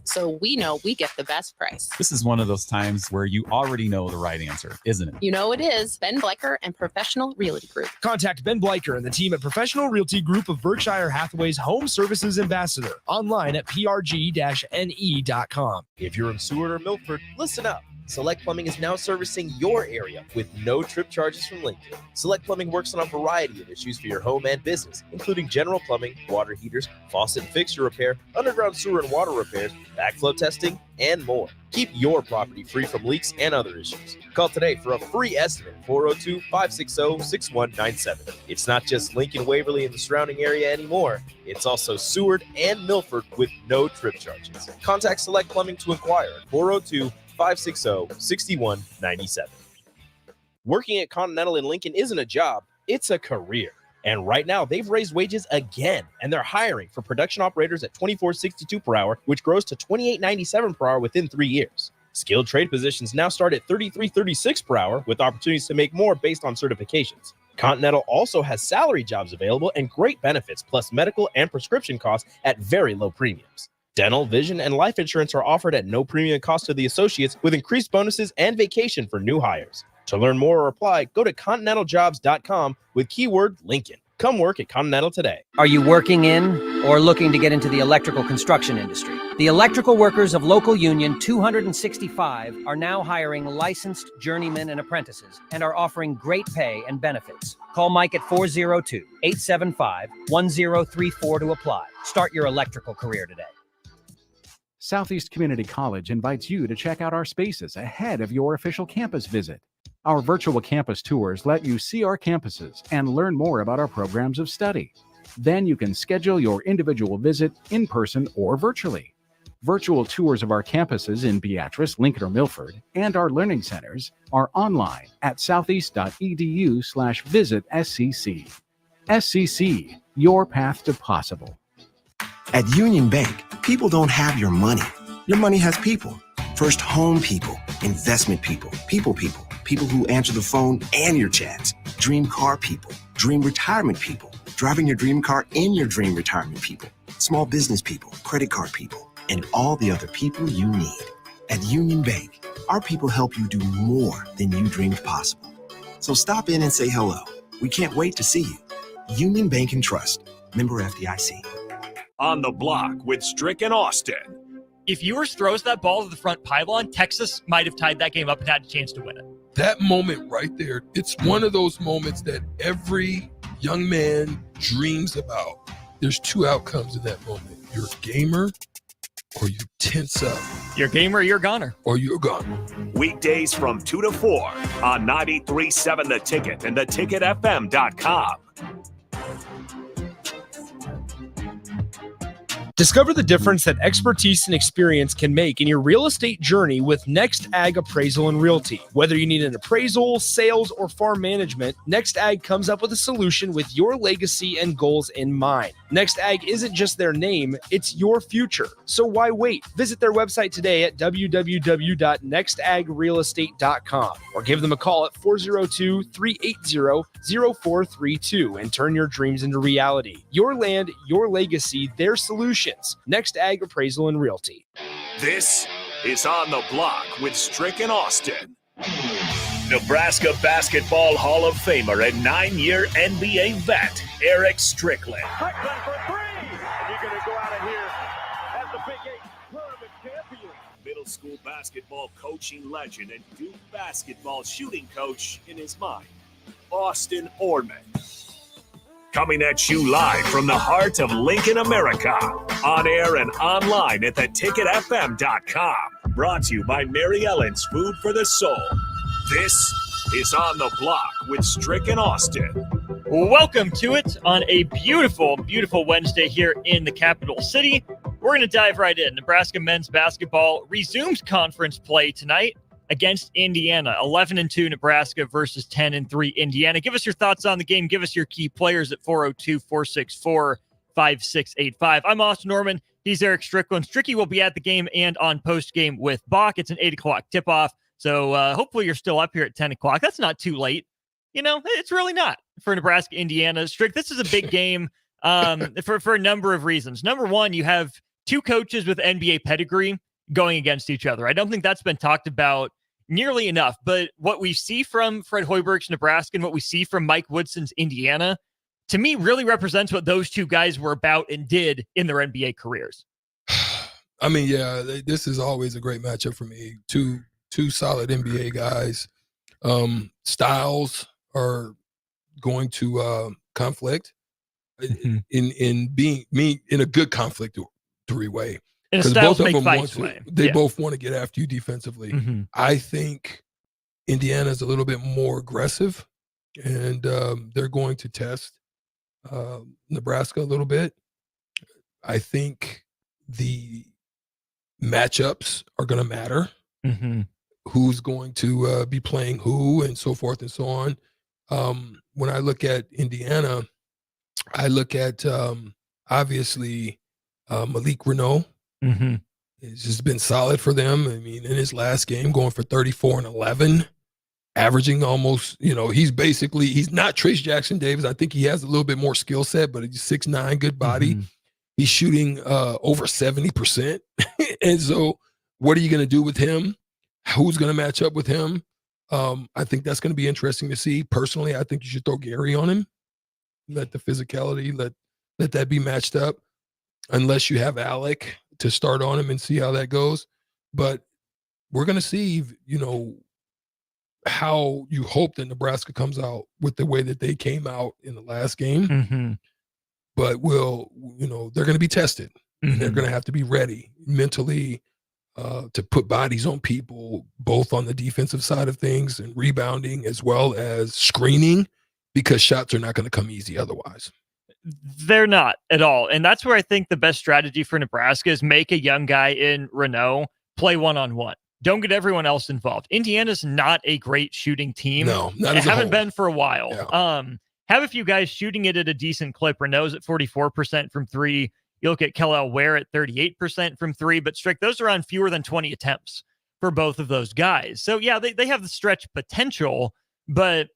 So we know we get the best price. This is one of those times where you already know the right answer, isn't it? You know it is. Ben Bleicher and Professional Realty Group. Contact Ben Bleicher and the team at Professional Realty Group of Berkshire Hathaway's Home Services Ambassador. Online at prg-ne.com. If you're in Seward or Milford, listen up. Select Plumbing is now servicing your area with no trip charges from Lincoln. Select Plumbing works on a variety of issues for your home and business, including general plumbing, water heaters, faucet and fixture repair, underground sewer and water repairs, backflow testing, and more. Keep your property free from leaks and other issues. Call today for a free estimate, 402-560-6197. It's not just Lincoln, Waverly, and the surrounding area anymore. It's also Seward and Milford with no trip charges. Contact Select Plumbing to inquire at 402-560-6197. Working at Continental in Lincoln isn't a job, it's a career. And right now, they've raised wages again, and they're hiring for production operators at $24.62 per hour, which grows to $28.97 per hour within 3 years. Skilled trade positions now start at $33.36 per hour, with opportunities to make more based on certifications. Continental also has salary jobs available and great benefits, plus medical and prescription costs at very low premiums. Dental, vision, and life insurance are offered at no premium cost to the associates, with increased bonuses and vacation for new hires. To learn more or apply, go to continentaljobs.com with keyword Lincoln. Come work at Continental today. Are you working in or looking to get into the electrical construction industry? The electrical workers of Local Union 265 are now hiring licensed journeymen and apprentices and are offering great pay and benefits. Call Mike at 402-875-1034 to apply. Start your electrical career today. Southeast Community College invites you to check out our spaces ahead of your official campus visit. Our virtual campus tours let you see our campuses and learn more about our programs of study. Then you can schedule your individual visit in person or virtually. Virtual tours of our campuses in Beatrice, Lincoln, or Milford, and our learning centers are online at southeast.edu/visit SCC. SCC, your path to possible. At Union Bank, people don't have your money. Your money has people. First home people, investment people, people who answer the phone and your chats, dream car people, dream retirement people, driving your dream car in your dream retirement people, small business people, credit card people, and all the other people you need. At Union Bank, our people help you do more than you dreamed possible. So stop in and say hello. We can't wait to see you. Union Bank and Trust, member FDIC. On the Block with Strick and Austin. If Ewers throws that ball to the front pylon, Texas might have tied that game up and had a chance to win it. That moment right there, it's one of those moments that every young man dreams about. There's two outcomes in that moment. You're a gamer or you tense up. You're a gamer or you're a goner. Or you're a goner. Weekdays from 2 to 4 on 93.7 The Ticket and theticketfm.com. Discover the difference that expertise and experience can make in your real estate journey with Next Ag Appraisal and Realty. Whether you need an appraisal, sales, or farm management, Next Ag comes up with a solution with your legacy and goals in mind. Next Ag isn't just their name, it's your future. So why wait? Visit their website today at www.nextagrealestate.com or give them a call at 402-380-0432 and turn your dreams into reality. Your land, your legacy, their solutions. Next Ag Appraisal and Realty. This is On the Block with Strick and Austin. Nebraska Basketball Hall of Famer and 9-year NBA vet, Erick Strickland. Strickland for three! And you're going to go out of here as the Big 8 tournament champion. Middle school basketball coaching legend and Duke basketball shooting coach in his mind, Austin Orman. Coming at you live from the heart of Lincoln, America. On air and online at theticketfm.com. Brought to you by Mary Ellen's Food for the Soul. This is On the Block with Strick and Austin. Welcome to it on a beautiful, beautiful Wednesday here in the capital city. We're going to dive right in. Nebraska men's basketball resumes conference play tonight against Indiana. 11-2 Nebraska versus 10-3 Indiana. Give us your thoughts on the game. Give us your key players at 402-464-5685. I'm Austin Norman. He's Erick Strickland. Stricky will be at the game and on post-game with Bach. It's an 8 o'clock tip-off. So hopefully you're still up here at 10 o'clock. That's not too late. You know, it's really not for Nebraska, Indiana. Strick, this is a big game for a number of reasons. Number one, you have two coaches with NBA pedigree going against each other. I don't think that's been talked about nearly enough, but what we see from Fred Hoiberg's Nebraska and what we see from Mike Woodson's Indiana, to me, really represents what those two guys were about and did in their NBA careers. I mean, yeah, this is always a great matchup for me. Two solid NBA guys. Styles are going to conflict in being in a good conflict-tory way. And Because styles both of make them fights way. they both want to get after you defensively. I think Indiana's a little bit more aggressive, and they're going to test Nebraska a little bit. I think the matchups are going to matter. Who's going to be playing who and so forth and so on. When I look at Indiana, I look at obviously Malik Renault. It's just been solid for them. I mean, in his last game, going for 34 and 11, averaging almost, he's not Trace Jackson Davis. I think he has a little bit more skill set, but he's 6'9", good body. He's shooting over 70%. And so what are you going to do with him? Who's going to match up with him? I think that's going to be interesting to see. Personally, I think you should throw Gary on him. Let the physicality, let that be matched up, unless you have Alec to start on him and see how that goes. But we're going to see, how you hope that Nebraska comes out with the way that they came out in the last game. But they're going to be tested. And they're going to have to be ready mentally to put bodies on people, both on the defensive side of things and rebounding, as well as screening, because shots are not going to come easy otherwise. They're not at all. And that's where I think the best strategy for Nebraska is make a young guy in Renault play one-on-one. Don't get everyone else involved. Indiana's not a great shooting team. No, not they as a haven't whole. been for a while. Yeah. Have a few guys shooting it at a decent clip. Renault's at 44% from three. You look at Kellel Ware at 38% from three, but Strick, those are on fewer than 20 attempts for both of those guys. So yeah, they have the stretch potential, but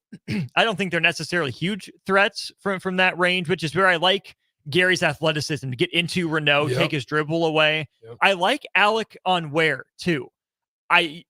I don't think they're necessarily huge threats from that range, which is where I like Gary's athleticism to get into Renault, take his dribble away. I like Alec on Ware too. I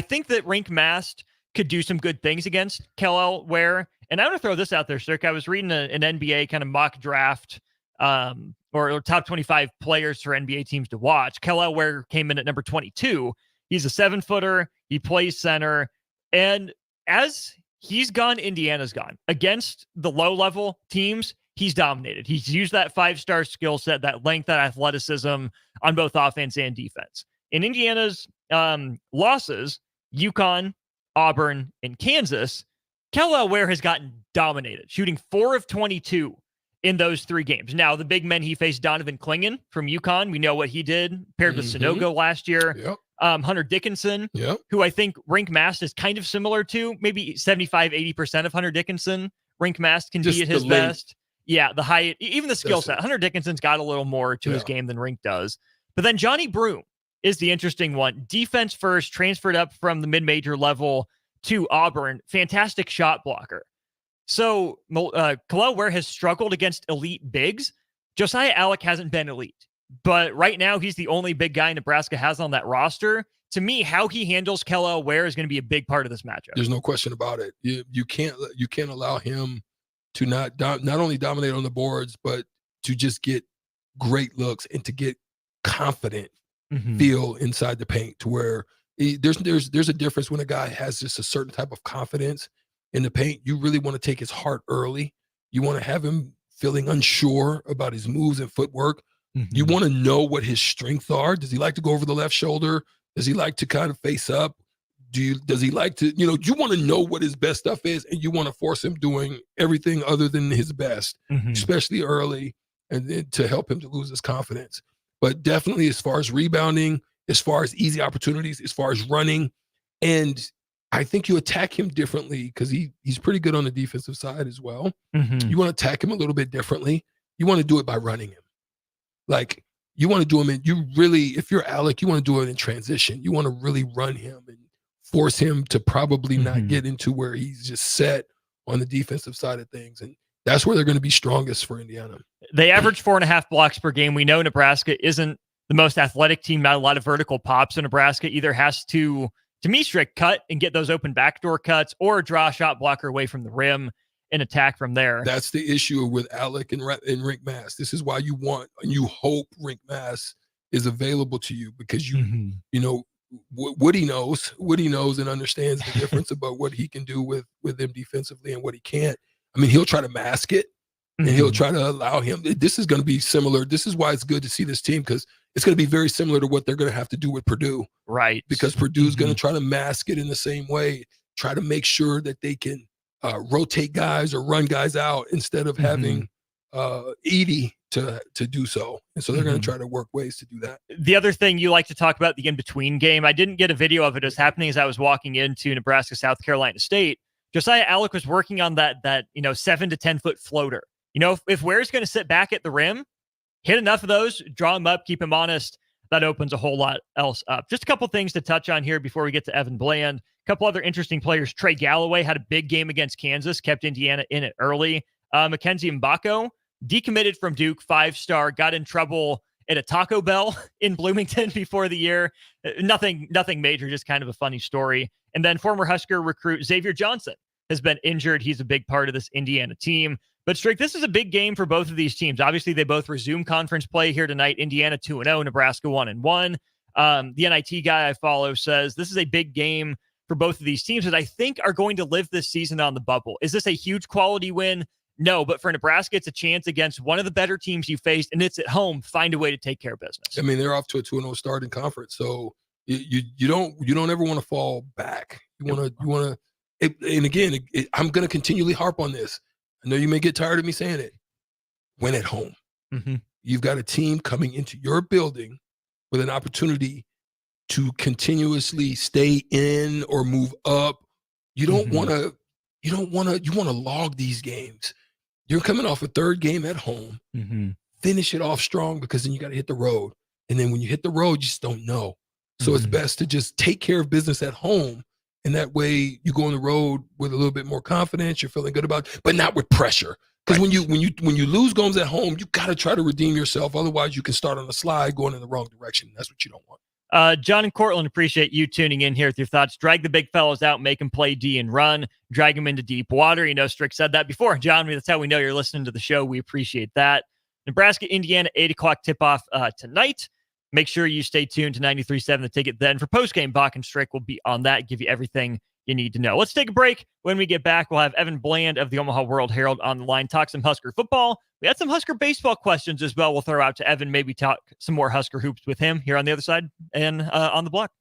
think that Rink Mast could do some good things against Kellel Ware. And I'm going to throw this out there, Strick. I was reading an NBA kind of mock draft or top 25 players for NBA teams to watch. Kellel Ware came in at number 22. He's a 7-footer. He plays center. And as he's gone, Indiana's gone. Against the low-level teams, he's dominated. He's used that 5-star skill set, that length, that athleticism on both offense and defense. In Indiana's losses, UConn, Auburn, and Kansas, Kellel Ware has gotten dominated, shooting 4 of 22 in those 3 games. Now, the big men he faced, Donovan Clingan from UConn. We know what he did, paired with Sunogo last year. Hunter Dickinson, who I think Rink Mast is kind of similar to, maybe 75-80% of Hunter Dickinson. Rink Mast can be at his best. Yeah, the height, even the skill set. Hunter Dickinson's got a little more to his game than Rink does. But then Johnny Broome is the interesting one. Defense first, transferred up from the mid-major level to Auburn. Fantastic shot blocker. So Kellel Ware has struggled against elite bigs. Josiah Alec hasn't been elite. But right now, he's the only big guy Nebraska has on that roster. To me, how he handles Kellel Ware is going to be a big part of this matchup. There's no question about it. You can't allow him to not only dominate on the boards, but to just get great looks and to get confident feel inside the paint, to where there's a difference when a guy has just a certain type of confidence in the paint. You really want to take his heart early. You want to have him feeling unsure about his moves and footwork. You want to know what his strengths are. Does he like to go over the left shoulder? Does he like to kind of face up? Does he like to, you want to know what his best stuff is, and you want to force him doing everything other than his best, especially early, and then to help him to lose his confidence. But definitely, as far as rebounding, as far as easy opportunities, as far as running, and I think you attack him differently because he's pretty good on the defensive side as well. You want to attack him a little bit differently. You want to do it by running him. Like, you want to do him if you're Alec, you want to do it in transition. You want to really run him and force him to probably not get into where he's just set on the defensive side of things. And that's where they're going to be strongest for Indiana. They average 4.5 blocks per game. We know Nebraska isn't the most athletic team, not a lot of vertical pops. So Nebraska either has to me, Strick, cut and get those open backdoor cuts or draw a shot blocker away from the rim and attack from there. That's the issue with Alec and Rink Mass. This is why you want and you hope Rink Mass is available to you, because you know, Woody knows and understands the difference about what he can do with them defensively and what he can't. I mean, he'll try to mask it and he'll try to allow him. This is going to be similar. This is why it's good to see this team, because it's going to be very similar to what they're going to have to do with Purdue. Right. Because Purdue's going to try to mask it in the same way, try to make sure that they can rotate guys or run guys out instead of having Edey to do so. And so they're going to try to work ways to do that. The other thing you like to talk about, the in-between game, I didn't get a video of it as happening as I was walking into Nebraska, South Carolina State. Josiah Alec was working on that 7 to 10 foot floater. You know, if Ware's going to sit back at the rim, hit enough of those, draw him up, keep him honest, that opens a whole lot else up. Just a couple things to touch on here before we get to Evan Bland. A couple other interesting players. Trey Galloway had a big game against Kansas, kept Indiana in it early. Mackenzie Mbako, decommitted from Duke, 5-star, got in trouble at a Taco Bell in Bloomington before the year. Nothing major, just kind of a funny story. And then former Husker recruit Xavier Johnson has been injured. He's a big part of this Indiana team. But Strick, this is a big game for both of these teams. Obviously, they both resume conference play here tonight. Indiana 2-0, Nebraska 1-1. The NIT guy I follow says this is a big game for both of these teams that I think are going to live this season on the bubble. Is this a huge quality win? No, but for Nebraska, it's a chance against one of the better teams you faced, and it's at home. Find a way to take care of business. I mean, they're off to a 2-0 start in conference, so you don't ever want to fall back. You want to, and again, I'm going to continually harp on this. I know you may get tired of me saying it. Win at home. You've got a team coming into your building with an opportunity to continuously stay in or move up. You don't want to. You want to log these games. You're coming off a third game at home. Finish it off strong, because then you got to hit the road. And then when you hit the road, you just don't know. So it's best to just take care of business at home. And that way you go on the road with a little bit more confidence. You're feeling good about it, but not with pressure. Because when you lose games at home, you got to try to redeem yourself. Otherwise, you can start on a slide going in the wrong direction. That's what you don't want. John and Cortland, appreciate you tuning in here with your thoughts. Drag the big fellas out, make them play D and run, drag them into deep water. You know, Strick said that before. John, that's how we know you're listening to the show. We appreciate that. Nebraska, Indiana, 8 o'clock tip-off tonight. Make sure you stay tuned to 93.7 The Ticket then. For postgame, Bach and Strick will be on that, give you everything you need to know. Let's take a break. When we get back, we'll have Evan Bland of the Omaha World Herald on the line, talk some Husker football. We had some Husker baseball questions as well. We'll throw out to Evan, maybe talk some more Husker hoops with him here on the other side and on the block.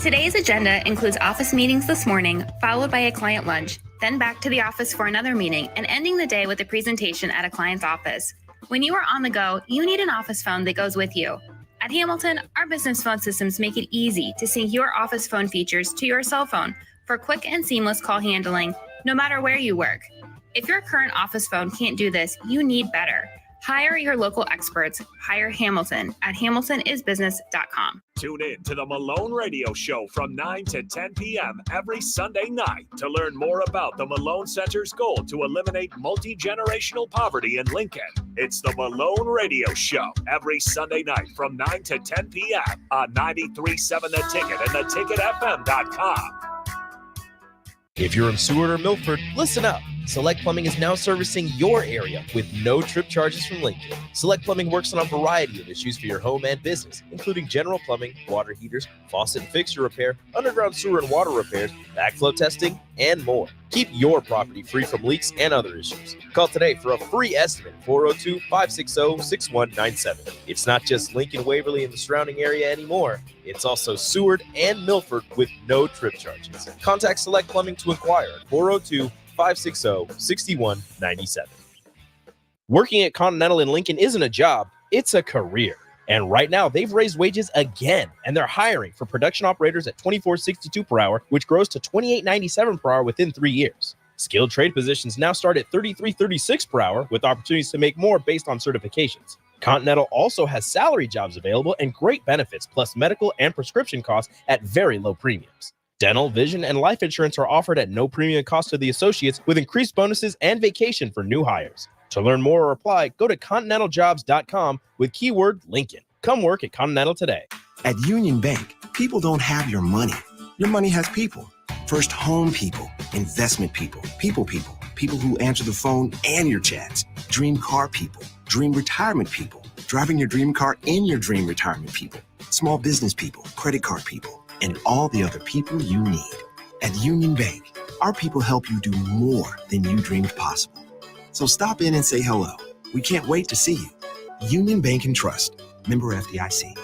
Today's agenda includes office meetings this morning, followed by a client lunch, then back to the office for another meeting, and ending the day with a presentation at a client's office. When you are on the go, you need an office phone that goes with you. At Hamilton, our business phone systems make it easy to sync your office phone features to your cell phone for quick and seamless call handling, no matter where you work. If your current office phone can't do this, you need better. Hire your local experts. Hire Hamilton at hamiltonisbusiness.com. Tune in to the Malone Radio Show from 9 to 10 p.m. every Sunday night to learn more about the Malone Center's goal to eliminate multi-generational poverty in Lincoln. It's the Malone Radio Show every Sunday night from 9 to 10 p.m. on 93.7 The Ticket and theticketfm.com. If you're in Seward or Milford, listen up. Select Plumbing is now servicing your area with no trip charges from Lincoln. Select Plumbing works on a variety of issues for your home and business, including general plumbing, water heaters, faucet and fixture repair, underground sewer and water repairs, backflow testing, and more. Keep your property free from leaks and other issues. Call today for a free estimate, 402-560-6197. It's not just Lincoln, Waverly, and the surrounding area anymore. It's also Seward and Milford with no trip charges. Contact Select Plumbing to inquire at 402-560-6197. Working at Continental in Lincoln isn't a job, it's a career. And right now, they've raised wages again, and they're hiring for production operators at $24.62 per hour, which grows to $28.97 per hour within 3 years. Skilled trade positions now start at $33.36 per hour, with opportunities to make more based on certifications. Continental also has salary jobs available and great benefits, plus medical and prescription costs at very low premiums. Dental, vision, and life insurance are offered at no premium cost to the associates, with increased bonuses and vacation for new hires. To learn more or apply, go to continentaljobs.com with keyword Lincoln. Come work at Continental today. At Union Bank, people don't have your money. Your money has people. First home people, investment people, people who answer the phone and your chats, dream car people, dream retirement people, driving your dream car in your dream retirement people, small business people, credit card people, and all the other people you need. At Union Bank, our people help you do more than you dreamed possible. So stop in and say hello. We can't wait to see you. Union Bank and Trust. Member FDIC.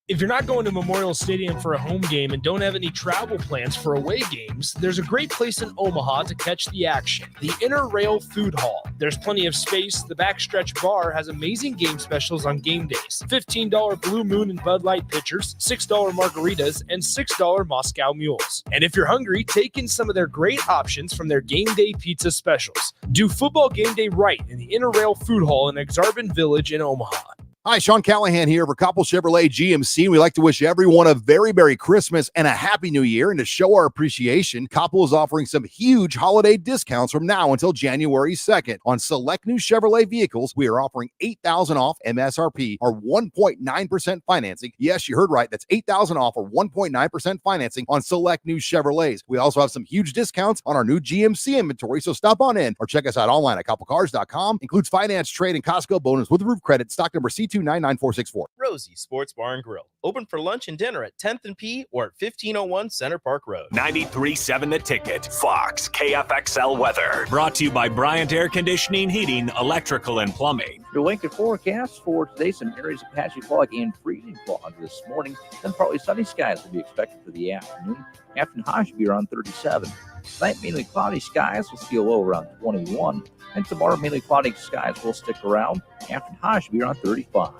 If you're not going to Memorial Stadium for a home game and don't have any travel plans for away games, there's a great place in Omaha to catch the action, the Inner Rail Food Hall. There's plenty of space. The Backstretch Bar has amazing game specials on game days. $15 Blue Moon and Bud Light pitchers, $6 margaritas, and $6 Moscow mules. And if you're hungry, take in some of their great options from their game day pizza specials. Do football game day right in the Inner Rail Food Hall in Exarban Village in Omaha. Hi, Sean Callahan here for Koppel Chevrolet GMC. We'd like to wish everyone a very Merry Christmas and a Happy New Year. And to show our appreciation, Koppel is offering some huge holiday discounts from now until January 2nd. On select new Chevrolet vehicles, we are offering $8,000 off MSRP or 1.9% financing. Yes, you heard right. That's $8,000 off or 1.9% financing on select new Chevrolets. We also have some huge discounts on our new GMC inventory, so stop on in or check us out online at koppelcars.com. Includes finance, trade, and Costco bonus with roof credit. Stock number C2999464. Rosie Sports Bar and Grill. Open for lunch and dinner at 10th and P or at 1501 Center Park Road. 93.7 The Ticket. Fox KFXL weather. Brought to you by Bryant Air Conditioning, Heating, Electrical, and Plumbing. Your Lincoln forecast for today, some areas of patchy fog and freezing fog this morning. Then partly sunny skies will be expected for the afternoon. Afternoon high should be around 37. Tonight, mainly cloudy skies. We'll see a low around 21. And tomorrow, mainly cloudy skies will stick around. Afternoon high should be around 35.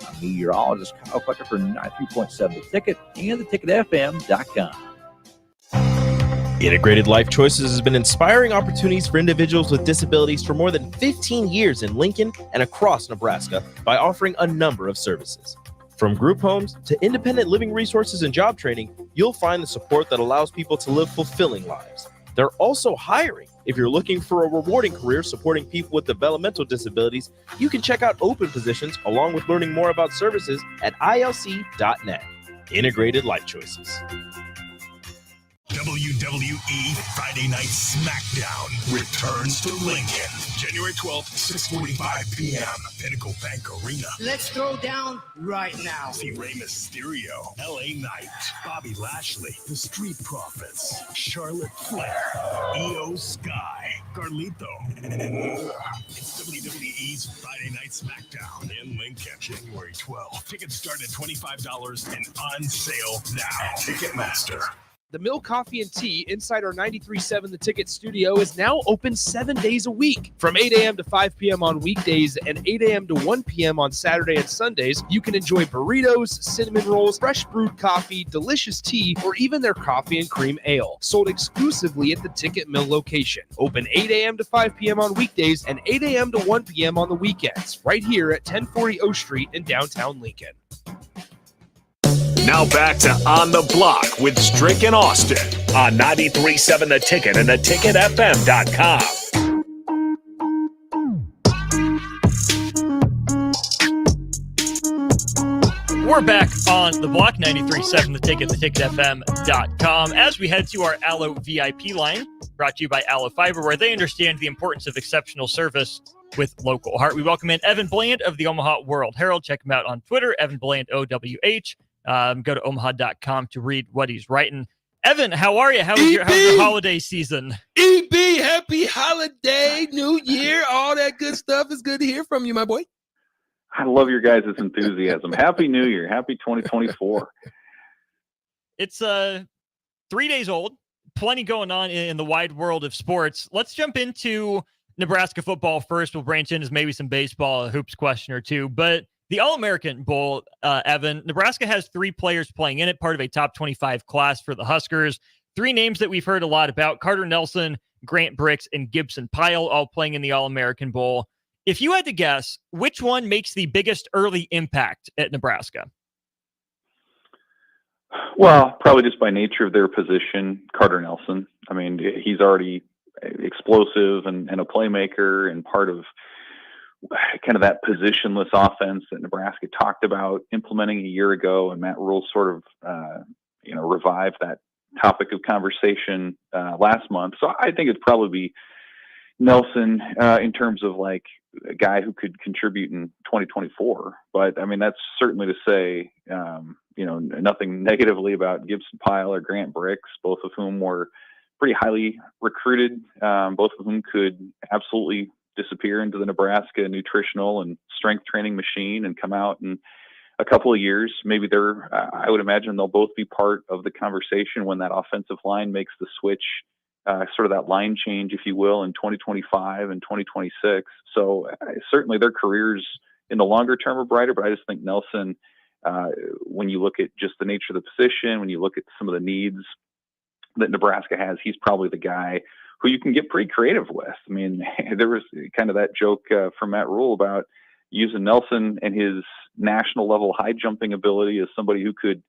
I'm meteorologist Kyle Clucker for 93.7 The Ticket and theticketfm.com. Integrated Life Choices has been inspiring opportunities for individuals with disabilities for more than 15 years in Lincoln and across Nebraska by offering a number of services. From group homes to independent living resources and job training, you'll find the support that allows people to live fulfilling lives. They're also hiring. If you're looking for a rewarding career supporting people with developmental disabilities, you can check out open positions along with learning more about services at ilc.net. Integrated Life Choices. WWE Friday Night SmackDown returns to Lincoln. January 12th, 6:45 p.m. Pinnacle Bank Arena. Let's throw down right now. See Rey Mysterio, LA Knight, Bobby Lashley, The Street Profits, Charlotte Flair, Io Sky, Carlito, and more. It's WWE's Friday Night SmackDown in Lincoln, January 12th. Tickets start at $25 and on sale now. Ticketmaster. The Mill Coffee and Tea inside our 93.7 The Ticket studio is now open 7 days a week. From 8 a.m. to 5 p.m. on weekdays and 8 a.m. to 1 p.m. on Saturday and Sundays, you can enjoy burritos, cinnamon rolls, fresh brewed coffee, delicious tea, or even their coffee and cream ale. Sold exclusively at the Ticket Mill location. Open 8 a.m. to 5 p.m. on weekdays and 8 a.m. to 1 p.m. on the weekends, right here at 1040 O Street in downtown Lincoln. Now back to On the Block with Strick and Austin on 93.7 The Ticket and theticketfm.com. We're back on the block, 93.7 The Ticket, theticketfm.com. As we head to our Allo VIP line, brought to you by Allo Fiber, where they understand the importance of exceptional service with local heart. We welcome in Evan Bland of the Omaha World Herald. Check him out on Twitter, Evan Bland, OWH. Go to omaha.com to read what he's writing. Evan, how are you? How's your holiday season? EB, happy holiday, new year, all that good stuff. It's good to hear from you, my boy. I love your guys' enthusiasm. Happy New Year. Happy 2024. It's 3 days old. Plenty going on in the wide world of sports. Let's jump into Nebraska football first. We'll branch into maybe some baseball, a hoops question or two. But the All-American Bowl, Evan, Nebraska has 3 players playing in it, part of a top 25 class for the Huskers. 3 names that we've heard a lot about: Carter Nelson, Grant Bricks, and Gibson Pyle, all playing in the All-American Bowl. If you had to guess, which one makes the biggest early impact at Nebraska? Well, probably just by nature of their position, Carter Nelson. I mean, he's already explosive and a playmaker and part of kind of that positionless offense that Nebraska talked about implementing a year ago, and Matt Rule sort of, revived that topic of conversation last month. So I think it'd probably be Nelson in terms of like a guy who could contribute in 2024. But I mean, that's certainly to say, nothing negatively about Gibson Pyle or Grant Bricks, both of whom were pretty highly recruited. Both of whom could absolutely disappear into the Nebraska nutritional and strength training machine and come out in a couple of years. Maybe I would imagine they'll both be part of the conversation when that offensive line makes the switch, sort of that line change, if you will, in 2025 and 2026. So certainly their careers in the longer term are brighter, but I just think Nelson, when you look at just the nature of the position, when you look at some of the needs that Nebraska has, he's probably the guy who you can get pretty creative with. I mean, there was kind of that joke from Matt Rule about using Nelson and his national level high jumping ability as somebody who could,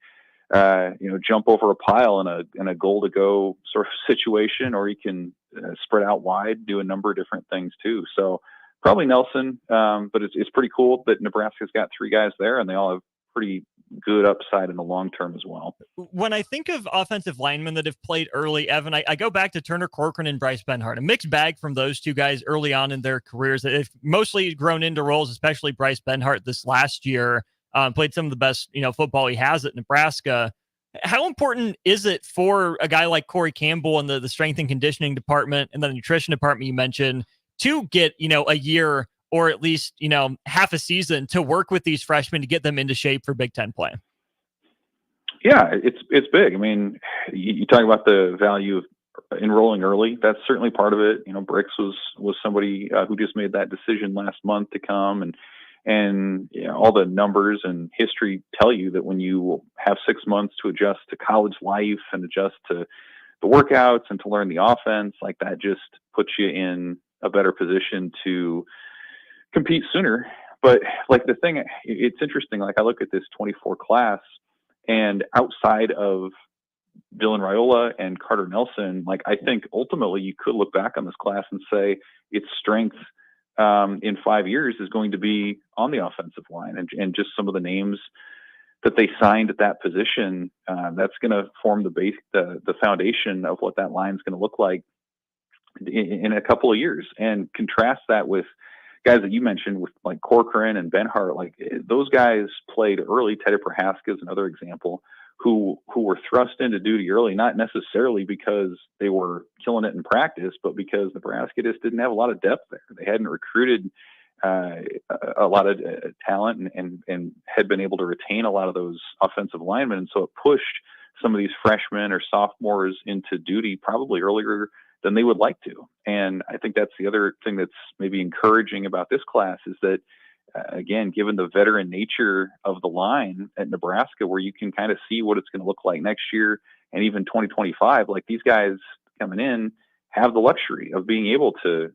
jump over a pile in a goal to go sort of situation, or he can spread out wide, do a number of different things too. So probably Nelson, but it's pretty cool that Nebraska's got three guys there, and they all have pretty good upside in the long term as well. When I think of offensive linemen that have played early, Evan, I go back to Turner Corcoran and Bryce Benhart. A mixed bag from those two guys early on in their careers. They've mostly grown into roles, especially Bryce Benhart this last year. Played some of the best, football he has at Nebraska. How important is it for a guy like Corey Campbell in the strength and conditioning department and the nutrition department you mentioned to get, a year or at least, half a season to work with these freshmen to get them into shape for Big Ten play? Yeah, it's big. I mean, you talk about the value of enrolling early. That's certainly part of it. Bricks was somebody who just made that decision last month to come, and all the numbers and history tell you that when you have 6 months to adjust to college life and adjust to the workouts and to learn the offense, like that just puts you in a better position to compete sooner. But like the thing, it's interesting. Like I look at this 24 class, and outside of Dylan Raiola and Carter Nelson, like I think ultimately you could look back on this class and say its strength in 5 years is going to be on the offensive line, and just some of the names that they signed at that position, that's going to form the base, the foundation of what that line is going to look like in a couple of years. And contrast that with guys that you mentioned with like Corcoran and Benhart. Like those guys played early. Teddy Prohaska is another example who were thrust into duty early, not necessarily because they were killing it in practice, but because Nebraska just didn't have a lot of depth there. They hadn't recruited a lot of talent and had been able to retain a lot of those offensive linemen. And so it pushed some of these freshmen or sophomores into duty probably earlier than they would like to. And I think that's the other thing that's maybe encouraging about this class is that, again, given the veteran nature of the line at Nebraska, where you can kind of see what it's going to look like next year and even 2025, like these guys coming in have the luxury of being able to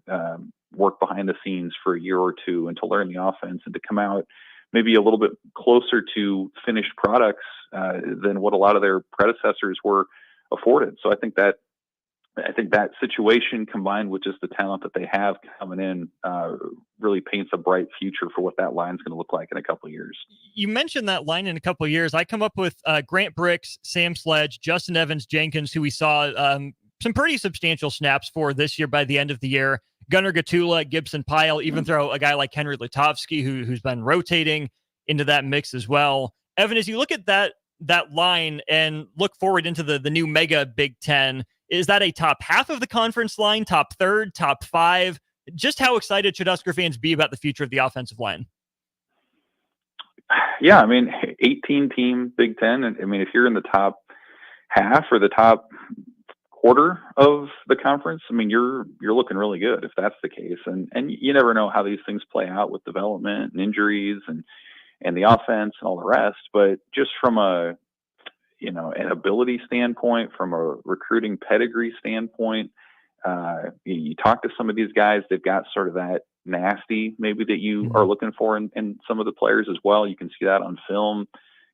work behind the scenes for a year or two and to learn the offense and to come out maybe a little bit closer to finished products than what a lot of their predecessors were afforded. So I think that situation combined with just the talent that they have coming in really paints a bright future for what that line's going to look like in a couple of years. You mentioned that line in a couple of years. I come up with Grant Bricks, Sam Sledge, Justin Evans Jenkins, who we saw some pretty substantial snaps for this year by the end of the year. Gunnar Gatula, Gibson Pyle, even throw a guy like Henry Lutovsky, who's been rotating into that mix as well. Evan, as you look at that line and look forward into the new mega Big Ten, is that a top half of the conference line, top third, top five? Just how excited should Husker fans be about the future of the offensive line? Yeah, I mean, 18-team Big Ten. I mean, if you're in the top half or the top quarter of the conference, I mean, you're looking really good if that's the case. And you never know how these things play out with development and injuries and the offense and all the rest. But just from an ability standpoint, from a recruiting pedigree standpoint, you talk to some of these guys, they've got sort of that nasty maybe that you are looking for in some of the players as well. You can see that on film.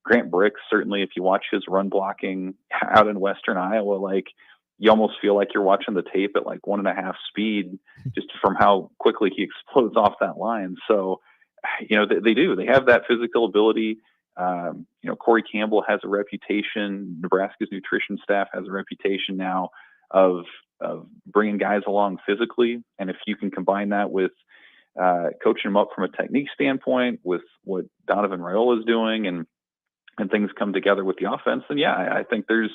Grant Bricks, certainly if you watch his run blocking out in Western Iowa, like you almost feel like you're watching the tape at like 1.5 speed, just from how quickly he explodes off that line. So, they do. They have that physical ability. Corey Campbell has a reputation. Nebraska's nutrition staff has a reputation now of bringing guys along physically. And if you can combine that with coaching them up from a technique standpoint, with what Donovan Raiola is doing, and things come together with the offense, then I think there's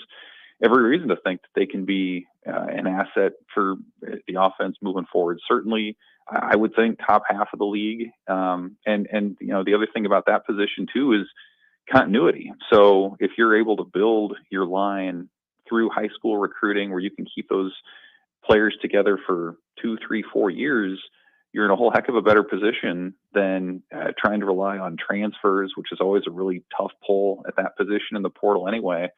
every reason to think that they can be an asset for the offense moving forward. Certainly, I would think top half of the league. And the other thing about that position too is continuity. So if you're able to build your line through high school recruiting, where you can keep those players together for 2, 3, 4 years, you're in a whole heck of a better position than trying to rely on transfers, which is always a really tough pull at that position in the portal anyway.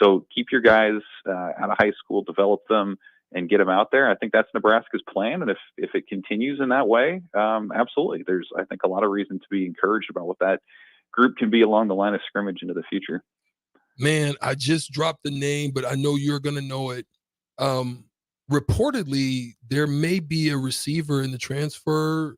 So keep your guys out of high school, develop them, and get them out there. I think that's Nebraska's plan. And if it continues in that way, absolutely. There's, I think, a lot of reason to be encouraged about what that group can be along the line of scrimmage into the future. Man, I just dropped the name, but I know you're going to know it. Reportedly, there may be a receiver in the transfer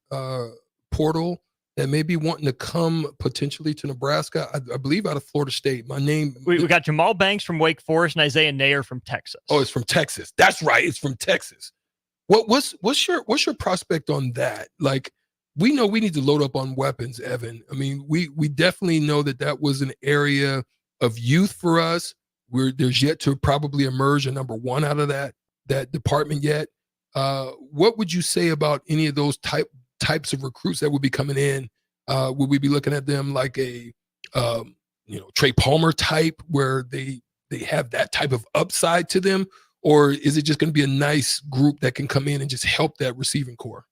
portal that may be wanting to come potentially to Nebraska. I believe out of Florida State. We got Jamal Banks from Wake Forest and Isaiah Nair from Texas. Oh, it's from Texas. That's right. It's from Texas. What's your prospect on that? Like, we know we need to load up on weapons, Evan. I mean, we definitely know that was an area of youth for us. There's yet to probably emerge a number one out of that department yet. What would you say about any of those types of recruits that would be coming in? Would we be looking at them like a Trey Palmer type, where they have that type of upside to them, or is it just going to be a nice group that can come in and just help that receiving core?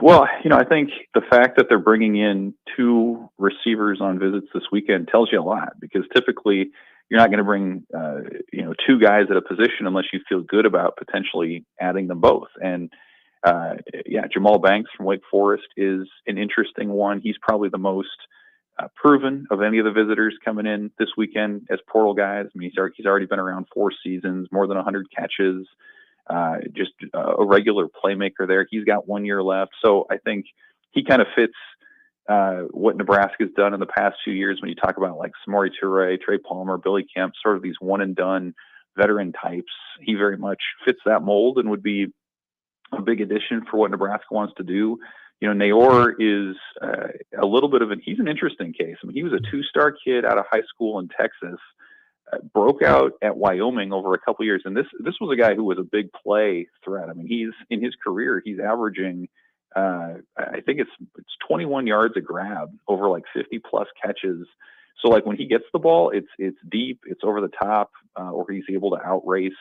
Well, I think the fact that they're bringing in 2 receivers on visits this weekend tells you a lot, because typically you're not going to bring 2 guys at a position unless you feel good about potentially adding them both. And Jamal Banks from Wake Forest is an interesting one. He's probably the most proven of any of the visitors coming in this weekend as portal guys. I mean, he's already been around 4 seasons, more than 100 catches, just a regular playmaker there. He's got 1 year left. So I think he kind of fits what Nebraska's done in the past few years when you talk about like Samori Toure, Trey Palmer, Billy Kemp, sort of these one and done veteran types. He very much fits that mold and would be a big addition for what Nebraska wants to do. Naor is a little bit of he's an interesting case. I mean, he was a 2-star kid out of high school in Texas, broke out at Wyoming over a couple years. And this was a guy who was a big play threat. I mean, he's in his career, he's averaging, I think it's 21 yards a grab over like 50 plus catches. So like when he gets the ball, it's deep, it's over the top, or he's able to outrace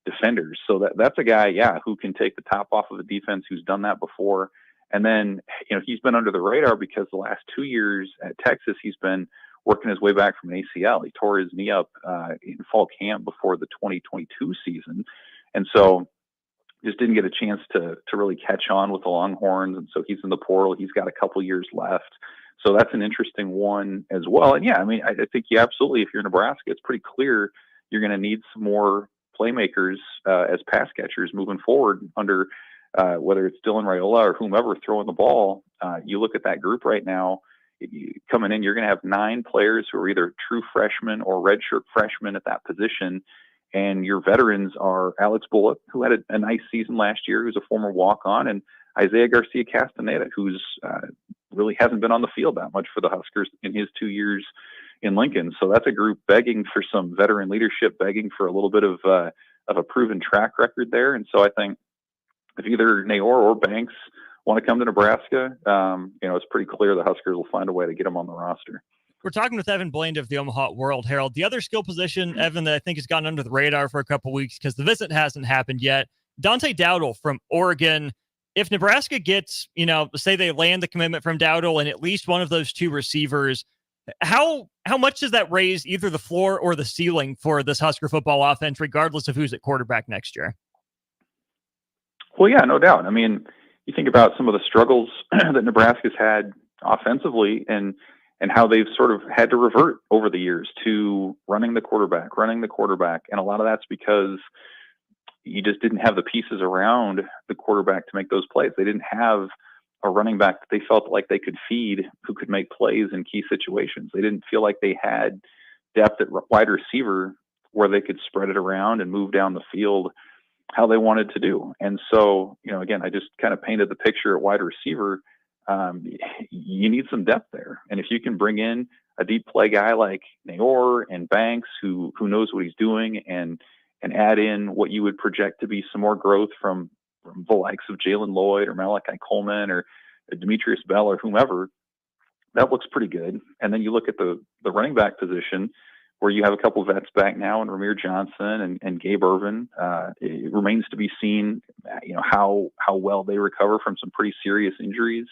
defenders. So that's a guy, who can take the top off of a defense, who's done that before. And then, he's been under the radar because the last 2 years at Texas, he's been working his way back from an ACL. He tore his knee up in fall camp before the 2022 season. And so just didn't get a chance to really catch on with the Longhorns. And so he's in the portal. He's got a couple years left. So that's an interesting one as well. And I think you absolutely, if you're Nebraska, it's pretty clear you're going to need some more playmakers as pass catchers moving forward under whether it's Dylan Raiola or whomever throwing the ball. You look at that group right now, coming in, you're going to have 9 players who are either true freshmen or redshirt freshmen at that position. And your veterans are Alex Bullock, who had a nice season last year, who's a former walk-on, and Isaiah Garcia Castaneda, who's really hasn't been on the field that much for the Huskers in his 2 years in Lincoln. So that's a group begging for some veteran leadership, begging for a little bit of a proven track record there. And so I think if either Naor or Banks want to come to Nebraska, it's pretty clear the Huskers will find a way to get them on the roster. We're talking with Evan Bland of the Omaha World Herald. The other skill position, Evan, that I think has gone under the radar for a couple weeks because the visit hasn't happened yet, Dante Dowdle from Oregon. If Nebraska gets, say they land the commitment from Dowdle and at least one of those 2 receivers, how much does that raise either the floor or the ceiling for this Husker football offense, regardless of who's at quarterback next year? Well, yeah, no doubt. I mean, you think about some of the struggles that Nebraska's had offensively, and and how they've sort of had to revert over the years to running the quarterback. And a lot of that's because you just didn't have the pieces around the quarterback to make those plays. They didn't have a running back that they felt like they could feed who could make plays in key situations. They didn't feel like they had depth at wide receiver where they could spread it around and move down the field how they wanted to do. And so, again, I just kind of painted the picture at wide receiver. You need some depth there. And if you can bring in a deep play guy like Naor and Banks, who knows what he's doing, and add in what you would project to be some more growth from the likes of Jalen Lloyd or Malachi Coleman or Demetrius Bell or whomever, that looks pretty good. And then you look at the running back position where you have a couple of vets back now, and Ramir Johnson and Gabe Irvin. It remains to be seen, how well they recover from some pretty serious injuries.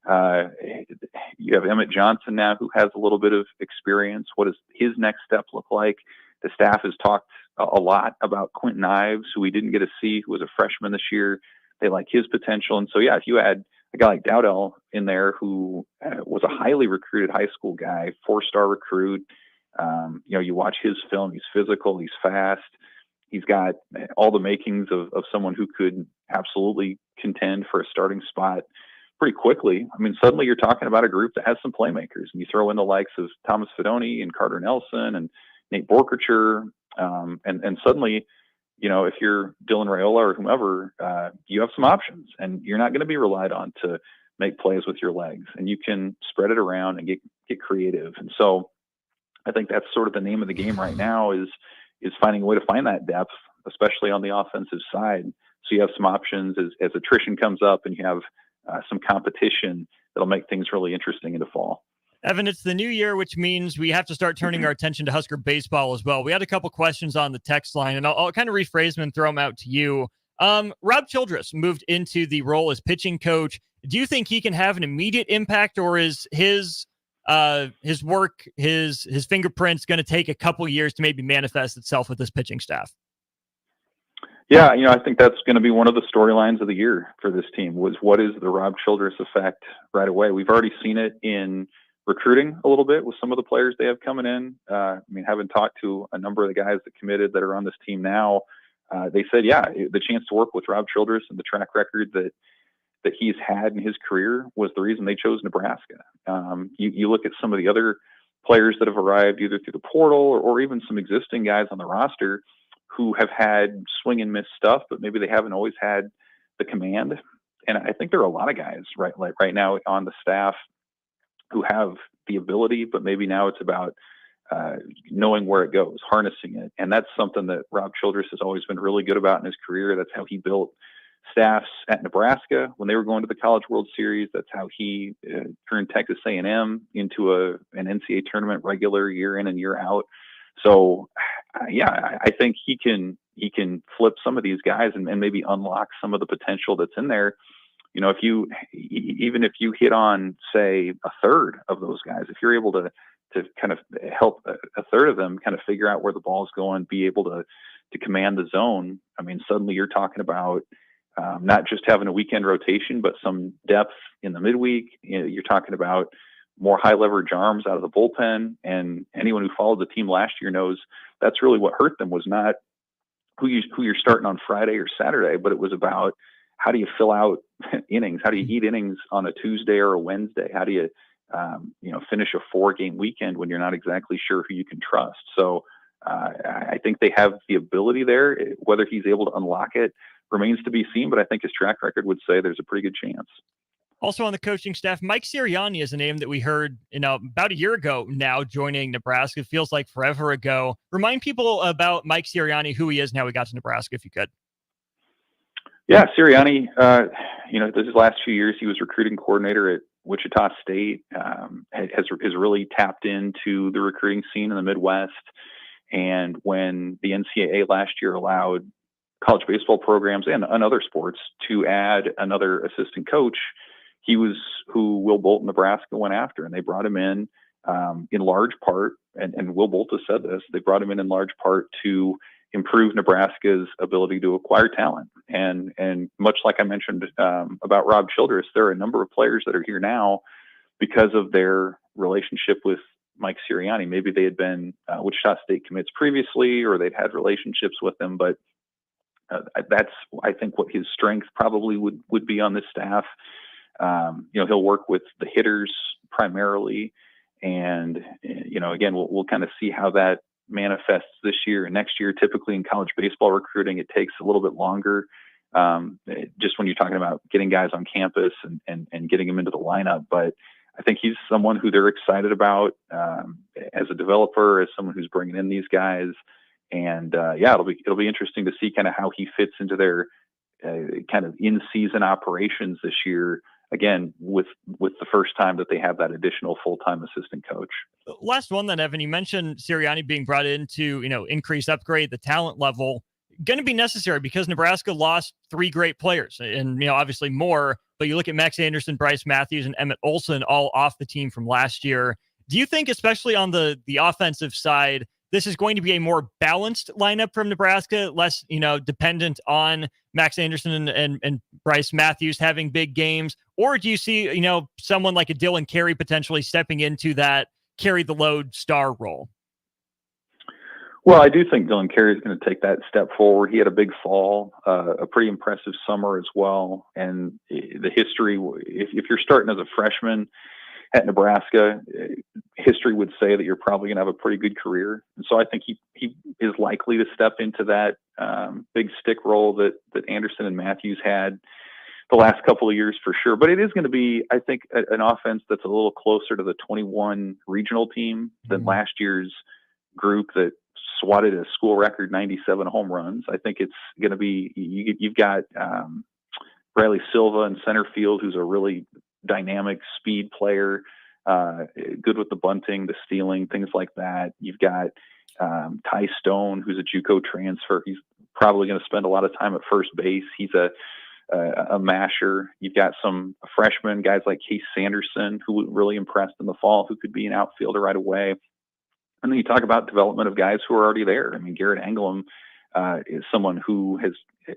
You have Emmett Johnson now, who has a little bit of experience. What does his next step look like? The staff has talked a lot about Quentin Ives, who we didn't get to see, who was a freshman this year. They like his potential. And so, if you add a guy like Dowdell in there, who was a highly recruited high school guy, 4-star recruit, you watch his film, he's physical, he's fast, he's got all the makings of someone who could absolutely contend for a starting spot pretty quickly. I mean, suddenly you're talking about a group that has some playmakers, and you throw in the likes of Thomas Fidone and Carter Nelson and Nate Borkercher, and suddenly, if you're Dylan Raiola or whomever, you have some options, and you're not going to be relied on to make plays with your legs, and you can spread it around and get creative. And so I think that's sort of the name of the game right now is finding a way to find that depth, especially on the offensive side. So you have some options as attrition comes up, and you have some competition that'll make things really interesting in the fall. Evan, it's the new year, which means we have to start turning our attention to Husker baseball as well. We had a couple questions on the text line, and I'll kind of rephrase them and throw them out to you. Rob Childress moved into the role as pitching coach. Do you think he can have an immediate impact, or is his work, his fingerprints going to take a couple years to maybe manifest itself with this pitching staff? Yeah, I think that's going to be one of the storylines of the year for this team, was what is the Rob Childress effect right away. We've already seen it in recruiting a little bit with some of the players they have coming in. Having talked to a number of the guys that committed that are on this team now, they said, the chance to work with Rob Childress and the track record that he's had in his career was the reason they chose Nebraska. You look at some of the other players that have arrived either through the portal or even some existing guys on the roster who have had swing and miss stuff, but maybe they haven't always had the command. And I think there are a lot of guys right now on the staff who have the ability, but maybe now it's about knowing where it goes, harnessing it. And that's something that Rob Childress has always been really good about in his career. That's how he built staffs at Nebraska when they were going to the College World Series. That's how he turned Texas A&M into an NCAA tournament regular year in and year out. So, I think he can flip some of these guys and maybe unlock some of the potential that's in there. If you hit on, say, a third of those guys, if you're able to kind of help a third of them kind of figure out where the ball is going, be able to command the zone, suddenly you're talking about not just having a weekend rotation, but some depth in the midweek. You're talking about more high leverage arms out of the bullpen. And anyone who followed the team last year knows that's really what hurt them, was not who you're starting on Friday or Saturday, but it was about how do you fill out innings? How do you eat innings on a Tuesday or a Wednesday? How do you, finish a 4-game weekend when you're not exactly sure who you can trust? So I think they have the ability there. Whether he's able to unlock it remains to be seen, but I think his track record would say there's a pretty good chance. Also on the coaching staff, Mike Sirianni is a name that we heard about a year ago now joining Nebraska. It feels like forever ago. Remind people about Mike Sirianni, who he is and how he got to Nebraska, if you could. Yeah, Sirianni, his last few years, he was recruiting coordinator at Wichita State, has really tapped into the recruiting scene in the Midwest. And when the NCAA last year allowed college baseball programs and other sports to add another assistant coach, he was who Will Bolt, Nebraska, went after. And they brought him in large part, and Will Bolt has said this, they brought him in large part to improve Nebraska's ability to acquire talent. And much like I mentioned about Rob Childress, there are a number of players that are here now because of their relationship with Mike Sirianni. Maybe they had been Wichita State commits previously, or they'd had relationships with him, but that's, I think, what his strength probably would be on this staff. He'll work with the hitters primarily, and again, we'll kind of see how that manifests this year and next year. Typically in college baseball recruiting, it takes a little bit longer. Just when you're talking about getting guys on campus and getting them into the lineup, but I think he's someone who they're excited about as a developer, as someone who's bringing in these guys. And it'll be interesting to see kind of how he fits into their kind of in-season operations this year. Again, with the first time that they have that additional full-time assistant coach. Last one then, Evan, you mentioned Sirianni being brought in to, increase, upgrade the talent level. Going to be necessary because Nebraska lost 3 great players and, obviously more, but you look at Max Anderson, Bryce Matthews, and Emmett Olson all off the team from last year. Do you think, especially on the offensive side, this is going to be a more balanced lineup from Nebraska, less, dependent on Max Anderson and Bryce Matthews having big games? Or do you see, someone like a Dylan Carey potentially stepping into that carry the load star role? Well, I do think Dylan Carey is going to take that step forward. He had a big fall, a pretty impressive summer as well. And the history, if you're starting as a freshman at Nebraska, history would say that you're probably going to have a pretty good career. And so I think he is likely to step into that big stick role that Anderson and Matthews had the last couple of years for sure. But it is going to be, I think, an offense that's a little closer to the 21 regional team than last year's group that swatted a school record 97 home runs. I think it's going to be, you've got Riley Silva in center field, who's a really dynamic speed player, good with the bunting, the stealing, things like that. You've got Ty Stone, who's a JUCO transfer. He's probably going to spend a lot of time at first base. He's a masher. You've got some freshmen, guys like Case Sanderson, who really impressed in the fall, who could be an outfielder right away. And then you talk about development of guys who are already there. I mean, Garrett Engelum is someone who has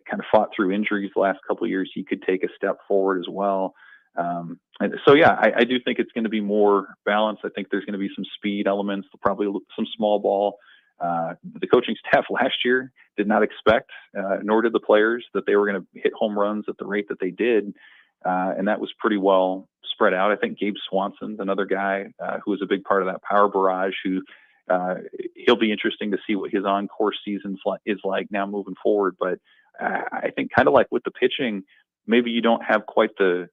kind of fought through injuries the last couple of years. He could take a step forward as well. And so, I do think it's going to be more balanced. I think there's going to be some speed elements, probably some small ball. The coaching staff last year did not expect, nor did the players, that they were going to hit home runs at the rate that they did. And that was pretty well spread out. I think Gabe Swanson's another guy who was a big part of that power barrage, who he'll be interesting to see what his on-course season is like now moving forward. But I think kind of like with the pitching, maybe you don't have quite the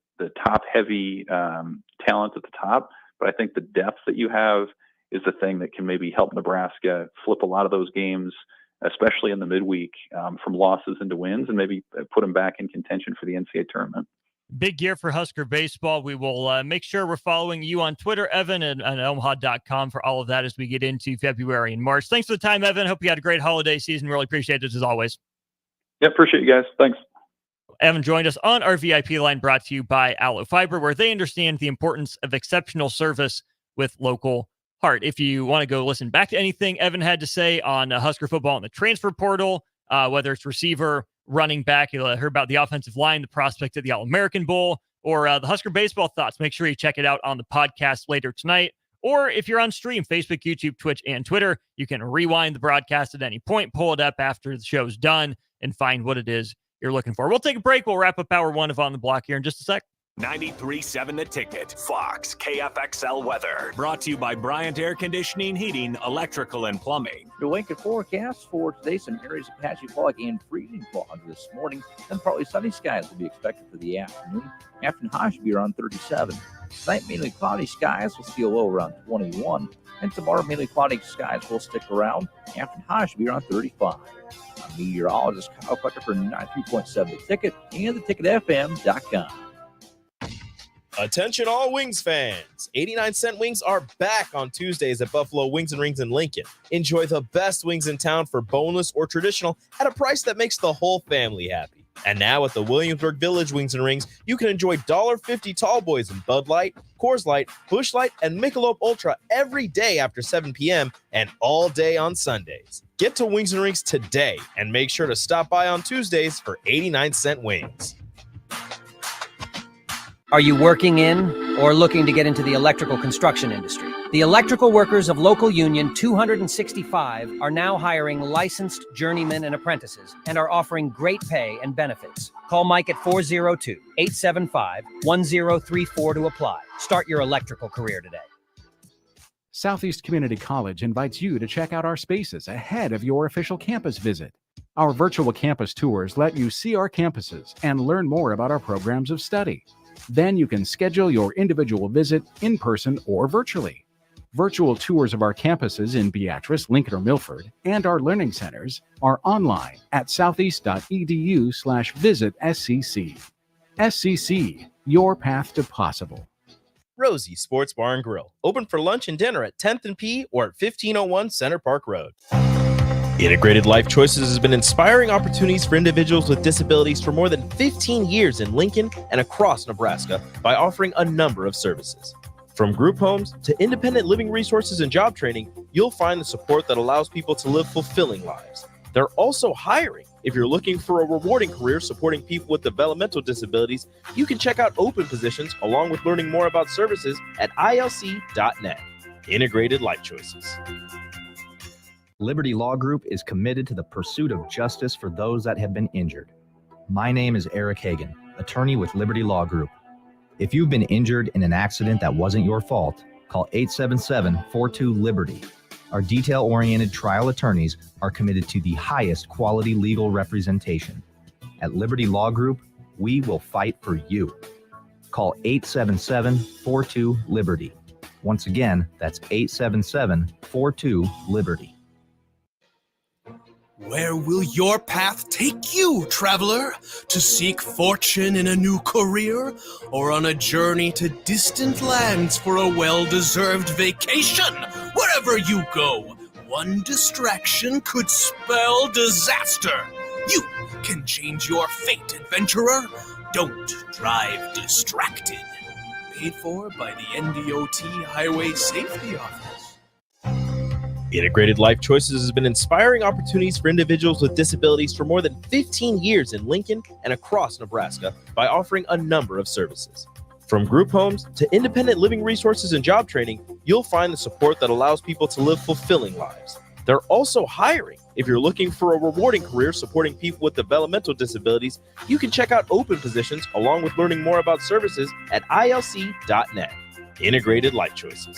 top-heavy talent at the top, but I think the depth that you have is the thing that can maybe help Nebraska flip a lot of those games, especially in the midweek, from losses into wins, and maybe put them back in contention for the NCAA tournament. Big year for Husker baseball. We will make sure we're following you on Twitter, Evan, and on Omaha.com for all of that as we get into February and March. Thanks for the time, Evan. Hope you had a great holiday season. Really appreciate it as always. Yeah, appreciate you guys. Thanks. Evan joined us on our VIP line, brought to you by Aloe Fiber, where they understand the importance of exceptional service with local heart. If you want to go listen back to anything Evan had to say on Husker football in the transfer portal, whether it's receiver, running back, you heard about the offensive line, the prospect at the All-American Bowl, or the Husker baseball thoughts, make sure you check it out on the podcast later tonight. Or if you're on stream, Facebook, YouTube, Twitch, and Twitter, you can rewind the broadcast at any point, pull it up after the show's done, and find what it is you're looking for. We'll take a break. We'll wrap up hour one of On the Block here in just a sec. 93.7 The Ticket, Fox, KFXL weather. Brought to you by Bryant Air Conditioning, Heating, Electrical, and Plumbing. Your Lincoln forecast for today, some areas of patchy fog and freezing fog this morning. Then partly sunny skies will be expected for the afternoon. Afternoon high should be around 37. Tonight, mainly cloudy skies. We'll see a low around 21. And tomorrow, mainly cloudy skies will stick around. Afternoon high should be around 35. I'm meteorologist Kyle Flecker for 93.7 The Ticket and theticketfm.com. Attention all Wings fans. 89-cent wings are back on Tuesdays at Buffalo Wings and Rings in Lincoln. Enjoy the best wings in town for boneless or traditional at a price that makes the whole family happy. And now at the Williamsburg Village Wings and Rings, you can enjoy $1.50 tall boys in Bud Light, Coors Light, Busch Light, and Michelob Ultra every day after 7 p.m. and all day on Sundays. Get to Wings and Rings today and make sure to stop by on Tuesdays for 89-cent wings. Are you working in or looking to get into the electrical construction industry? The electrical workers of local union 265 are now hiring licensed journeymen and apprentices and are offering great pay and benefits. Call Mike at 402-875-1034 to apply. Start your electrical career today. Southeast Community College invites you to check out our spaces ahead of your official campus visit. Our virtual campus tours let you see our campuses and learn more about our programs of study. Then you can schedule your individual visit in person or virtually. Virtual tours of our campuses in Beatrice, Lincoln, or Milford, and our learning centers are online at southeast.edu/visit-SCC. SCC, your path to possible. Rosie Sports Bar and Grill, open for lunch and dinner at 10th and P or at 1501 Center Park Road. Integrated Life Choices has been inspiring opportunities for individuals with disabilities for more than 15 years in Lincoln and across Nebraska by offering a number of services. From group homes to independent living resources and job training, you'll find the support that allows people to live fulfilling lives. They're also hiring. If you're looking for a rewarding career supporting people with developmental disabilities, you can check out open positions along with learning more about services at ilc.net. Integrated Life Choices. Liberty Law Group is committed to the pursuit of justice for those that have been injured. My name is Eric Hagan, attorney with Liberty Law Group. If you've been injured in an accident that wasn't your fault, call 877-42-LIBERTY. Our detail-oriented trial attorneys are committed to the highest quality legal representation. At Liberty Law Group, we will fight for you. Call 877-42-LIBERTY. Once again, that's 877-42-LIBERTY. Where will your path take you, traveler? To seek fortune in a new career? Or on a journey to distant lands for a well-deserved vacation? Wherever you go, one distraction could spell disaster. You can change your fate, adventurer. Don't drive distracted. Paid for by the NDOT Highway Safety Office. Integrated Life Choices has been inspiring opportunities for individuals with disabilities for more than 15 years in Lincoln and across Nebraska by offering a number of services. From group homes to independent living resources and job training, you'll find the support that allows people to live fulfilling lives. They're also hiring. If you're looking for a rewarding career supporting people with developmental disabilities, you can check out open positions along with learning more about services at ilc.net. Integrated Life Choices.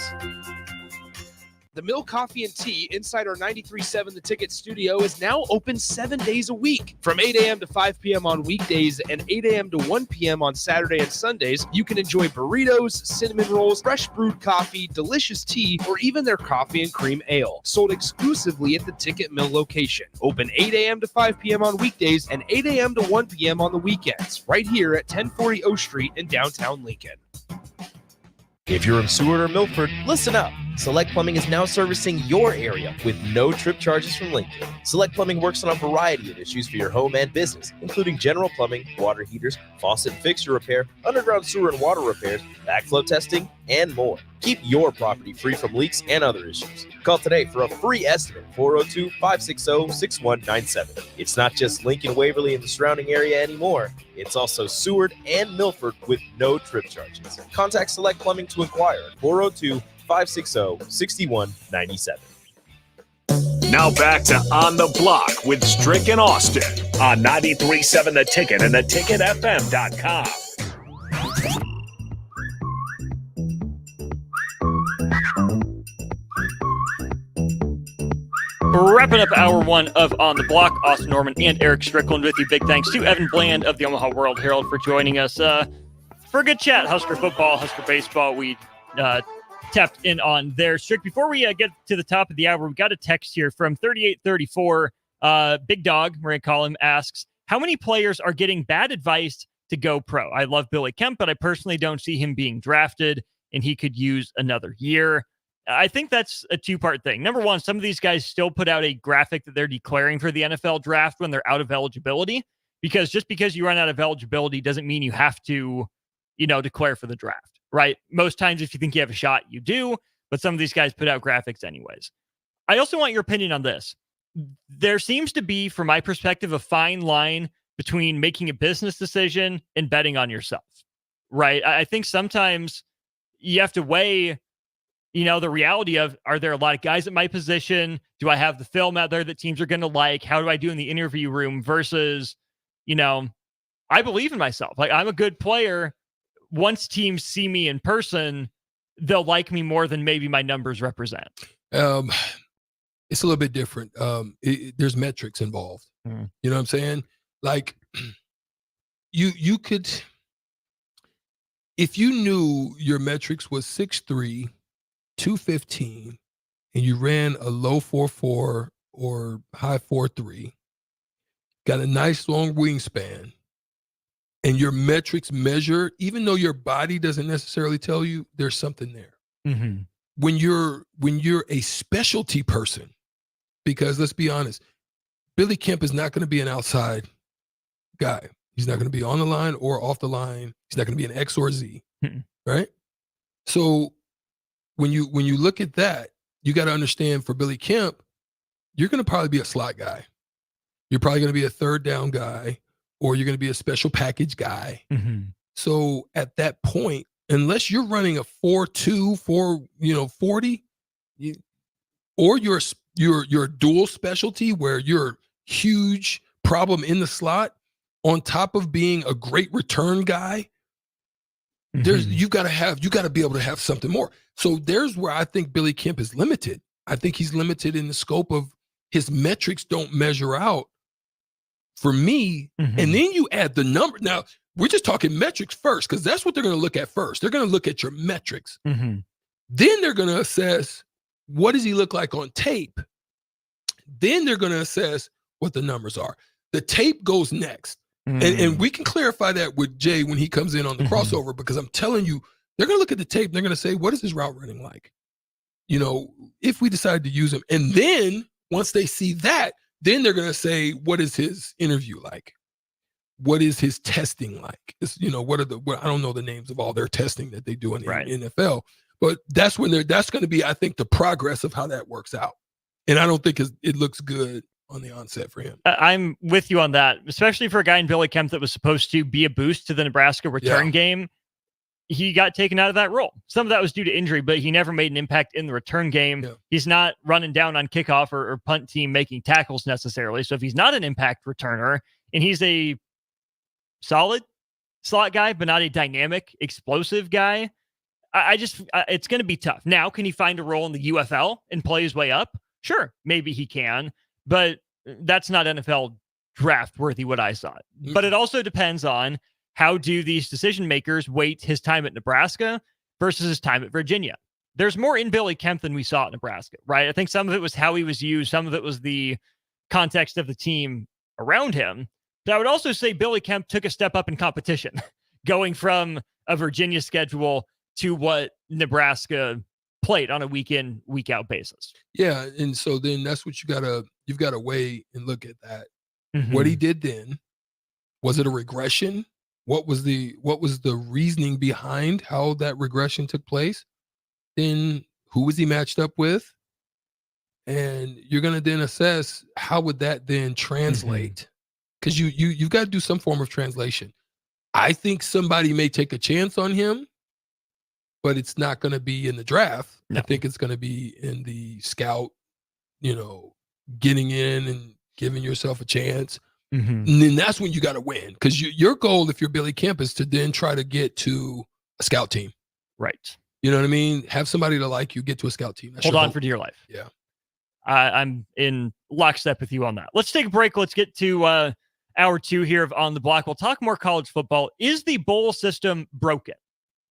The Mill Coffee and Tea inside our 93.7 The Ticket studio is now open 7 days a week. From 8 a.m. to 5 p.m. on weekdays and 8 a.m. to 1 p.m. on Saturday and Sundays, you can enjoy burritos, cinnamon rolls, fresh brewed coffee, delicious tea, or even their coffee and cream ale, sold exclusively at the Ticket Mill location. Open 8 a.m. to 5 p.m. on weekdays and 8 a.m. to 1 p.m. on the weekends, right here at 1040 O Street in downtown Lincoln. If you're in Seward or Milford, listen up. Select Plumbing is now servicing your area with no trip charges from Lincoln. Select Plumbing works on a variety of issues for your home and business, including general plumbing, water heaters, faucet and fixture repair, underground sewer and water repairs, backflow testing, and more. Keep your property free from leaks and other issues. Call today for a free estimate, 402-560-6197. It's not just Lincoln, Waverly, and the surrounding area anymore. It's also Seward and Milford with no trip charges. Contact Select Plumbing to inquire at 402-560-6197. Now back to On the Block with Strick and Austin on 93.7 The Ticket and theticketfm.com. Wrapping up hour one of On the Block, Austin Norman and Erick Strickland with you. Big thanks to Evan Bland of the Omaha World Herald for joining us for a good chat. Husker football, Husker baseball. We tapped in on there. Strick, before we get to the top of the hour, we got a text here from 3834. Big Dog, we're going to call him, asks, how many players are getting bad advice to go pro? I love Billy Kemp, but I personally don't see him being drafted, and he could use another year. I think that's a two-part thing. Number one, some of these guys still put out a graphic that they're declaring for the NFL draft when they're out of eligibility, because just because you run out of eligibility doesn't mean you have to, declare for the draft, right? Most times, if you think you have a shot, you do, but some of these guys put out graphics anyways. I also want your opinion on this. There seems to be, from my perspective, a fine line between making a business decision and betting on yourself, right? I think sometimes you have to weigh, the reality of, are there a lot of guys at my position? Do I have the film out there that teams are going to like? How do I do in the interview room versus, I believe in myself. Like, I'm a good player. Once teams see me in person, they'll like me more than maybe my numbers represent. It's a little bit different. There's metrics involved. You know what I'm saying? Like, you could, if you knew your metrics was 6'3", 215, and you ran a low 4.4 or high 4.3, got a nice long wingspan, and your metrics measure, even though your body doesn't necessarily tell you, there's something there. Mm-hmm. When you're a specialty person, because let's be honest, Billy Kemp is not going to be an outside guy. He's not going to be on the line or off the line. He's not going to be an X or Z, right? So when you look at that, you got to understand, for Billy Kemp, you're going to probably be a slot guy. You're probably going to be a third down guy, or you're going to be a special package guy. Mm-hmm. So at that point, unless you're running a 4.2, 40, or you're a dual specialty where you're a huge problem in the slot, on top of being a great return guy, you got to be able to have something more. So there's where I think Billy Kemp is limited. I think he's limited in the scope of his metrics don't measure out for me. And then you add the number. Now, we're just talking metrics first, because that's what they're going to look at first. They're going to look at your metrics. Then they're going to assess, what does he look like on tape? Then they're going to assess what the numbers are. The tape goes next. And we can clarify that with Jay when he comes in on the crossover, because I'm telling you, they're going to look at the tape and they're going to say, what is his route running like? If we decide to use him. And then once they see that, then they're going to say, what is his interview like? What is his testing like? It's, I don't know the names of all their testing that they do in the NFL, but that's going to be, I think, the progress of how that works out. And I don't think it looks good on the onset for him. I'm with you on that, especially for a guy in Billy Kemp that was supposed to be a boost to the Nebraska return game. He got taken out of that role. Some of that was due to injury, but he never made an impact in the return game. He's not running down on kickoff or punt team making tackles necessarily. So if he's not an impact returner and he's a solid slot guy, but not a dynamic, explosive guy, it's going to be tough. Now, can he find a role in the UFL and play his way up? Sure, maybe he can, but that's not NFL draft worthy what I saw. But it also depends on how do these decision makers weight his time at Nebraska versus his time at Virginia. There's more in Billy Kemp than we saw at Nebraska, right? I think some of it was how he was used. Some of it was the context of the team around him. But I would also say Billy Kemp took a step up in competition, going from a Virginia schedule to what Nebraska played on a week in, week out basis. Yeah. And so then that's what you've got to weigh and look at that. What he did then, was it a regression? What was the reasoning behind how that regression took place? Then who was he matched up with? And you're going to then assess how would that then translate? Because you've got to do some form of translation. I think somebody may take a chance on him, but it's not going to be in the draft. No. I think it's going to be in the scout, getting in and giving yourself a chance. And then that's when you got to win. Because your goal, if you're Billy Kemp, is to then try to get to a scout team. Right. You know what I mean? Have somebody to like you, get to a scout team. That's Hold on for dear life. Yeah. I'm in lockstep with you on that. Let's take a break. Let's get to hour 2 here of On the Block. We'll talk more college football. Is the bowl system broken?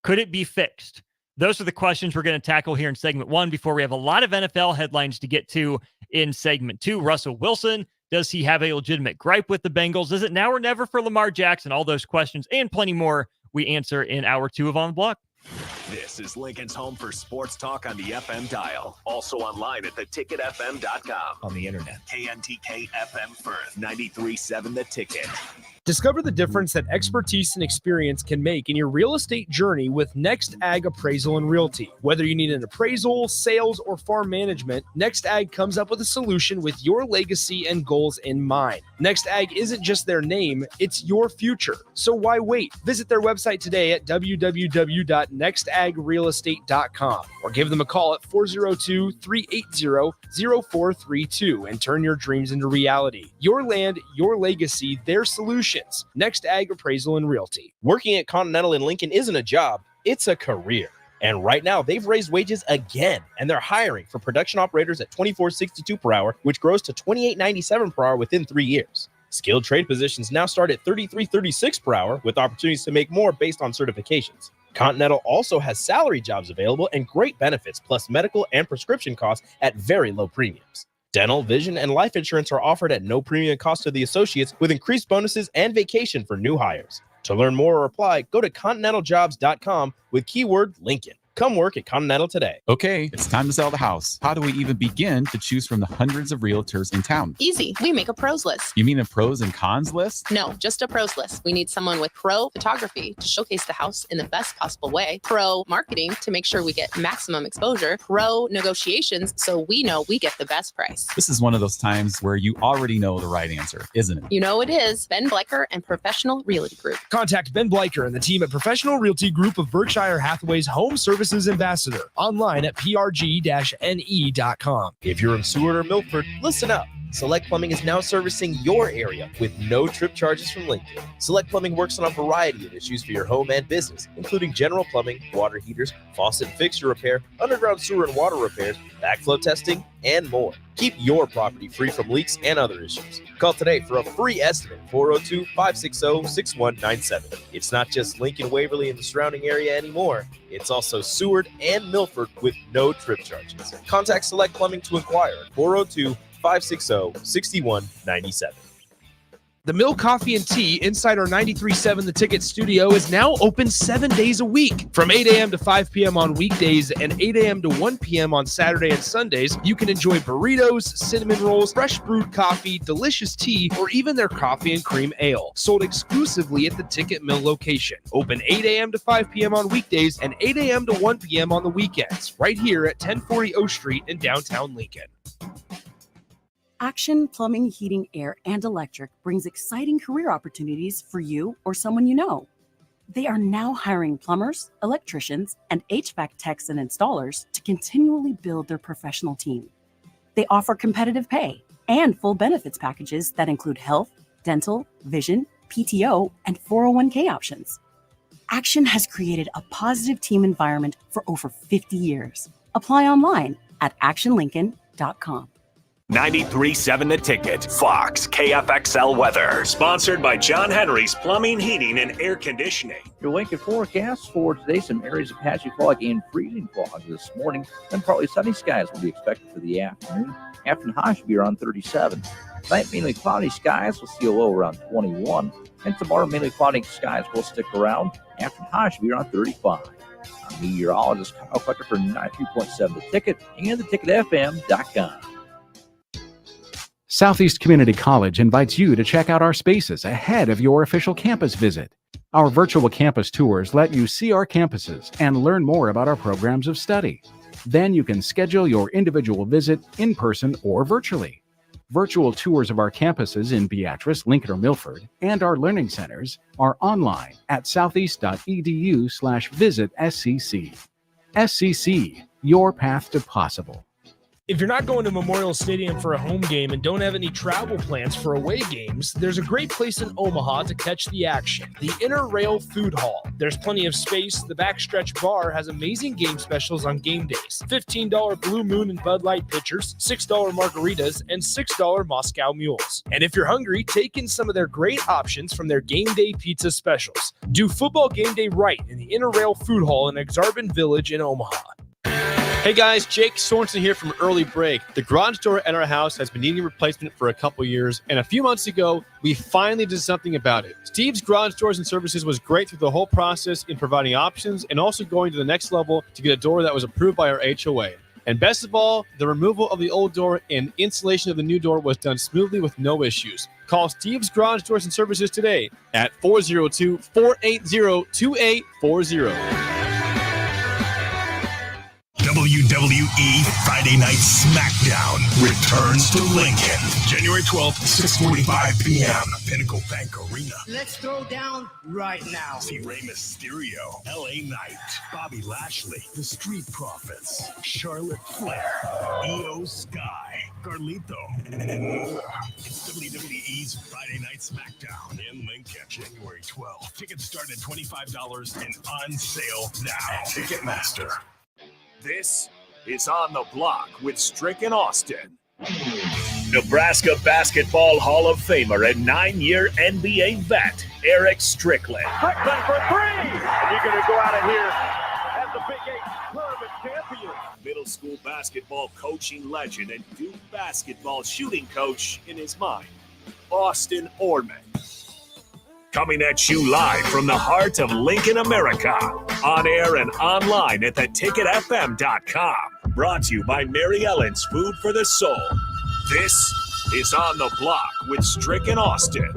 Could it be fixed? Those are the questions we're going to tackle here in segment 1 before we have a lot of NFL headlines to get to in segment 2. Russell Wilson, does he have a legitimate gripe with the Bengals? Is it now or never for Lamar Jackson? All those questions and plenty more we answer in hour 2 of On the Block. This is Lincoln's home for sports talk on the FM dial. Also online at theticketfm.com. On the internet. KNTK FM Firth, 93.7 The Ticket. Discover the difference that expertise and experience can make in your real estate journey with Next Ag Appraisal and Realty. Whether you need an appraisal, sales, or farm management, Next Ag comes up with a solution with your legacy and goals in mind. Next Ag isn't just their name, it's your future. So why wait? Visit their website today at www.nextagrealestate.com or give them a call at 402-380-0432 and turn your dreams into reality. Your land, your legacy, their solutions. Next Ag Appraisal and Realty. Working at Continental in Lincoln isn't a job, it's a career. And right now, they've raised wages again, and they're hiring for production operators at $24.62 per hour, which grows to $28.97 per hour within 3 years. Skilled trade positions now start at $33.36 per hour, with opportunities to make more based on certifications. Continental also has salary jobs available and great benefits, plus medical and prescription costs at very low premiums. Dental, vision, and life insurance are offered at no premium cost to the associates, with increased bonuses and vacation for new hires. To learn more or apply, go to continentaljobs.com with keyword Lincoln. Come work at Continental today. Okay, it's time to sell the house. How do we even begin to choose from the hundreds of realtors in town? Easy. We make a pros list. You mean a pros and cons list? No, just a pros list. We need someone with pro photography to showcase the house in the best possible way, pro marketing to make sure we get maximum exposure, pro negotiations so we know we get the best price. This is one of those times where you already know the right answer, isn't it? You know it is. Ben Blecker and Professional Realty Group. Contact Ben Blecker and the team at Professional Realty Group of Berkshire Hathaway's Home Services Ambassador, online at prg-ne.com. If you're in Seward or Milford, listen up. Select Plumbing is now servicing your area with no trip charges from Lincoln. Select Plumbing works on a variety of issues for your home and business, including general plumbing, water heaters, faucet and fixture repair, underground sewer and water repairs, backflow testing, and more. Keep your property free from leaks and other issues. Call today for a free estimate, 402-560-6197. It's not just Lincoln, Waverly, and the surrounding area anymore. It's also Seward and Milford with no trip charges. Contact Select Plumbing to inquire at 402-560-6197. The Mill Coffee and Tea inside our 93.7 The Ticket studio is now open 7 days a week. From 8 a.m. to 5 p.m. on weekdays and 8 a.m. to 1 p.m. on Saturday and Sundays, you can enjoy burritos, cinnamon rolls, fresh brewed coffee, delicious tea, or even their coffee and cream ale, sold exclusively at the Ticket Mill location. Open 8 a.m. to 5 p.m. on weekdays and 8 a.m. to 1 p.m. on the weekends, right here at 1040 O Street in downtown Lincoln. Action Plumbing, Heating, Air, and Electric brings exciting career opportunities for you or someone you know. They are now hiring plumbers, electricians, and HVAC techs and installers to continually build their professional team. They offer competitive pay and full benefits packages that include health, dental, vision, PTO, and 401k options. Action has created a positive team environment for over 50 years. Apply online at actionlincoln.com. 93.7 The Ticket, Fox, KFXL weather. Sponsored by John Henry's Plumbing, Heating, and Air Conditioning. Your Lincoln forecast for today, some areas of patchy fog and freezing fog this morning. Then partly sunny skies will be expected for the afternoon. Afternoon high should be around 37. Tonight, mainly cloudy skies. We'll see a low around 21. And tomorrow, mainly cloudy skies will stick around. Afternoon high should be around 35. I'm meteorologist Kyle Flecker for 93.7 The Ticket and theticketfm.com. Southeast Community College invites you to check out our spaces ahead of your official campus visit. Our virtual campus tours let you see our campuses and learn more about our programs of study. Then you can schedule your individual visit in person or virtually. Virtual tours of our campuses in Beatrice, Lincoln, or Milford, and our learning centers are online at southeast.edu/visit-SCC. SCC, your path to possible. If you're not going to Memorial Stadium for a home game and don't have any travel plans for away games, there's a great place in Omaha to catch the action, the Inner Rail Food Hall. There's plenty of space. The Backstretch Bar has amazing game specials on game days. $15 Blue Moon and Bud Light pitchers, $6 margaritas, and $6 Moscow Mules. And if you're hungry, take in some of their great options from their game day pizza specials. Do football game day right in the Inner Rail Food Hall in Exarban Village in Omaha. Hey guys, Jake Sorensen here from Early Break. The garage door at our house has been needing replacement for a couple years, and a few months ago, we finally did something about it. Steve's Garage Doors and Services was great through the whole process in providing options and also going to the next level to get a door that was approved by our HOA. And best of all, the removal of the old door and installation of the new door was done smoothly with no issues. Call Steve's Garage Doors and Services today at 402-480-2840. WWE Friday Night SmackDown returns to Lincoln, January 12th, 6:45 p.m. Pinnacle Bank Arena. Let's throw down right now. See Rey Mysterio, LA Knight, Bobby Lashley, The Street Profits, Charlotte Flair, Io Sky, Carlito, and more. It's WWE's Friday Night SmackDown in Lincoln, January 12th. Tickets start at $25 and on sale now at Ticketmaster. This is On the Block with Strick and Austin. Nebraska Basketball Hall of Famer and 9-year NBA vet, Erick Strickland. Strickland for three! And you're going to go out of here as the Big 8 tournament champion. Middle school basketball coaching legend and Duke basketball shooting coach in his mind, Austin Orman. Coming at you live from the heart of Lincoln, America. On air and online at theticketfm.com. Brought to you by Mary Ellen's Food for the Soul. This is On the Block with Strick and Austin.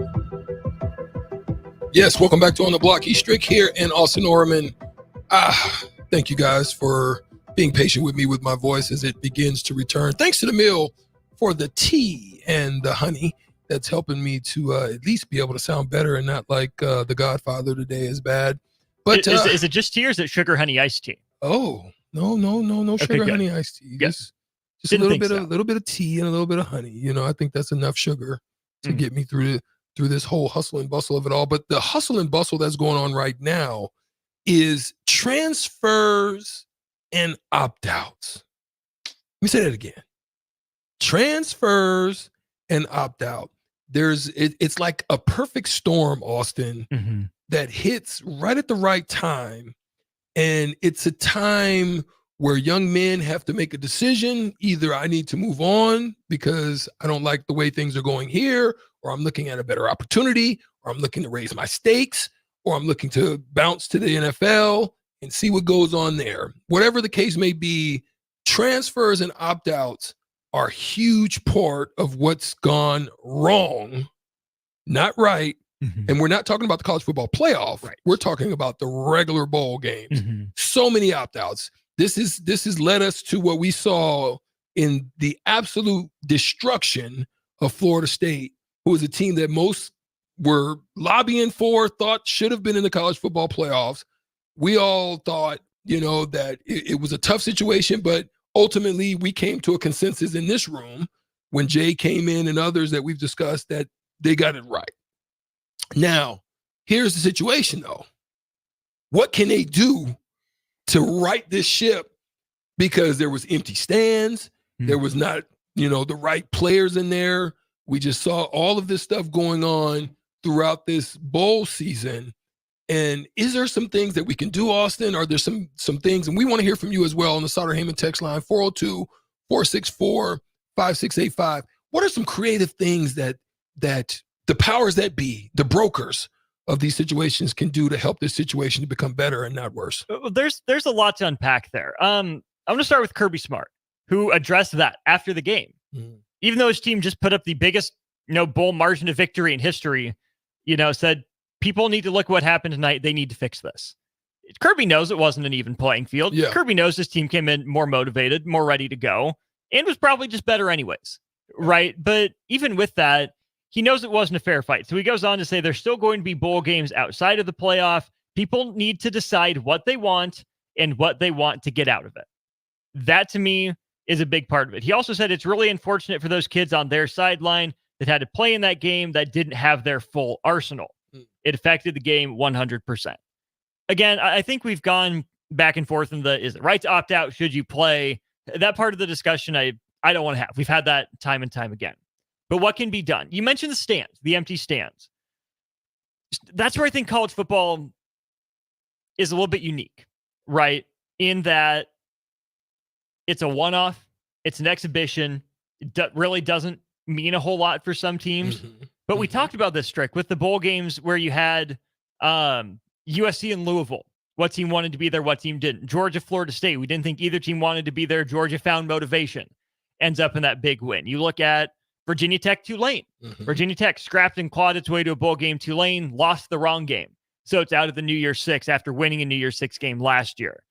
Yes, welcome back to On the Block. He's Strick here and Austin Orman. Thank you guys for being patient with me with my voice as it begins to return. Thanks to the mill for the tea and the honey. That's helping me to at least be able to sound better and not like The Godfather today is bad. But is it just tea or is it sugar honey iced tea? Oh, no sugar honey iced tea. Just a little bit of tea and a little bit of honey. You know, I think that's enough sugar to get me through this whole hustle and bustle of it all. But the hustle and bustle that's going on right now is transfers and opt-outs. Let me say that again. Transfers and opt-out. It's like a perfect storm, Austin, that hits right at the right time. And it's a time where young men have to make a decision. Either I need to move on because I don't like the way things are going here, or I'm looking at a better opportunity, or I'm looking to raise my stakes, or I'm looking to bounce to the NFL and see what goes on there. Whatever the case may be, transfers and opt-outs are a huge part of what's gone wrong, not right. And we're not talking about the college football playoff. Right. We're talking about the regular bowl games. So many opt-outs. This has led us to what we saw in the absolute destruction of Florida State, who was a team that most were lobbying for, thought should have been in the college football playoffs. We all thought, that it was a tough situation, but ultimately, we came to a consensus in this room when Jay came in and others that we've discussed that they got it right. Now, here's the situation, though. What can they do to right this ship? Because there was empty stands. There was not, the right players in there. We just saw all of this stuff going on throughout this bowl season. And is there some things that we can do, Austin? Are there some things? And we want to hear from you as well on the Sauter Heyman text line, 402-464-5685. What are some creative things that the powers that be, the brokers of these situations can do to help this situation to become better and not worse? There's a lot to unpack there. I'm going to start with Kirby Smart, who addressed that after the game. Even though his team just put up the biggest, bowl margin of victory in history, said, people need to look what happened tonight. They need to fix this. Kirby knows it wasn't an even playing field. Yeah. Kirby knows his team came in more motivated, more ready to go, and was probably just better anyways, right? But even with that, he knows it wasn't a fair fight. So he goes on to say there's still going to be bowl games outside of the playoff. People need to decide what they want and what they want to get out of it. That, to me, is a big part of it. He also said it's really unfortunate for those kids on their sideline that had to play in that game that didn't have their full arsenal. It affected the game 100%. Again, I think we've gone back and forth in is it right to opt out? Should you play? That part of the discussion I don't want to have. We've had that time and time again. But what can be done? You mentioned the stands, the empty stands. That's where I think college football is a little bit unique, right? In that it's a one-off, it's an exhibition. It really doesn't mean a whole lot for some teams. But we talked about this, Strick, with the bowl games where you had USC and Louisville. What team wanted to be there, what team didn't. Georgia, Florida State. We didn't think either team wanted to be there. Georgia found motivation. Ends up in that big win. You look at Virginia Tech, Tulane. Virginia Tech scrapped and clawed its way to a bowl game. Tulane lost the wrong game. So it's out of the New Year's Six after winning a New Year's Six game last year.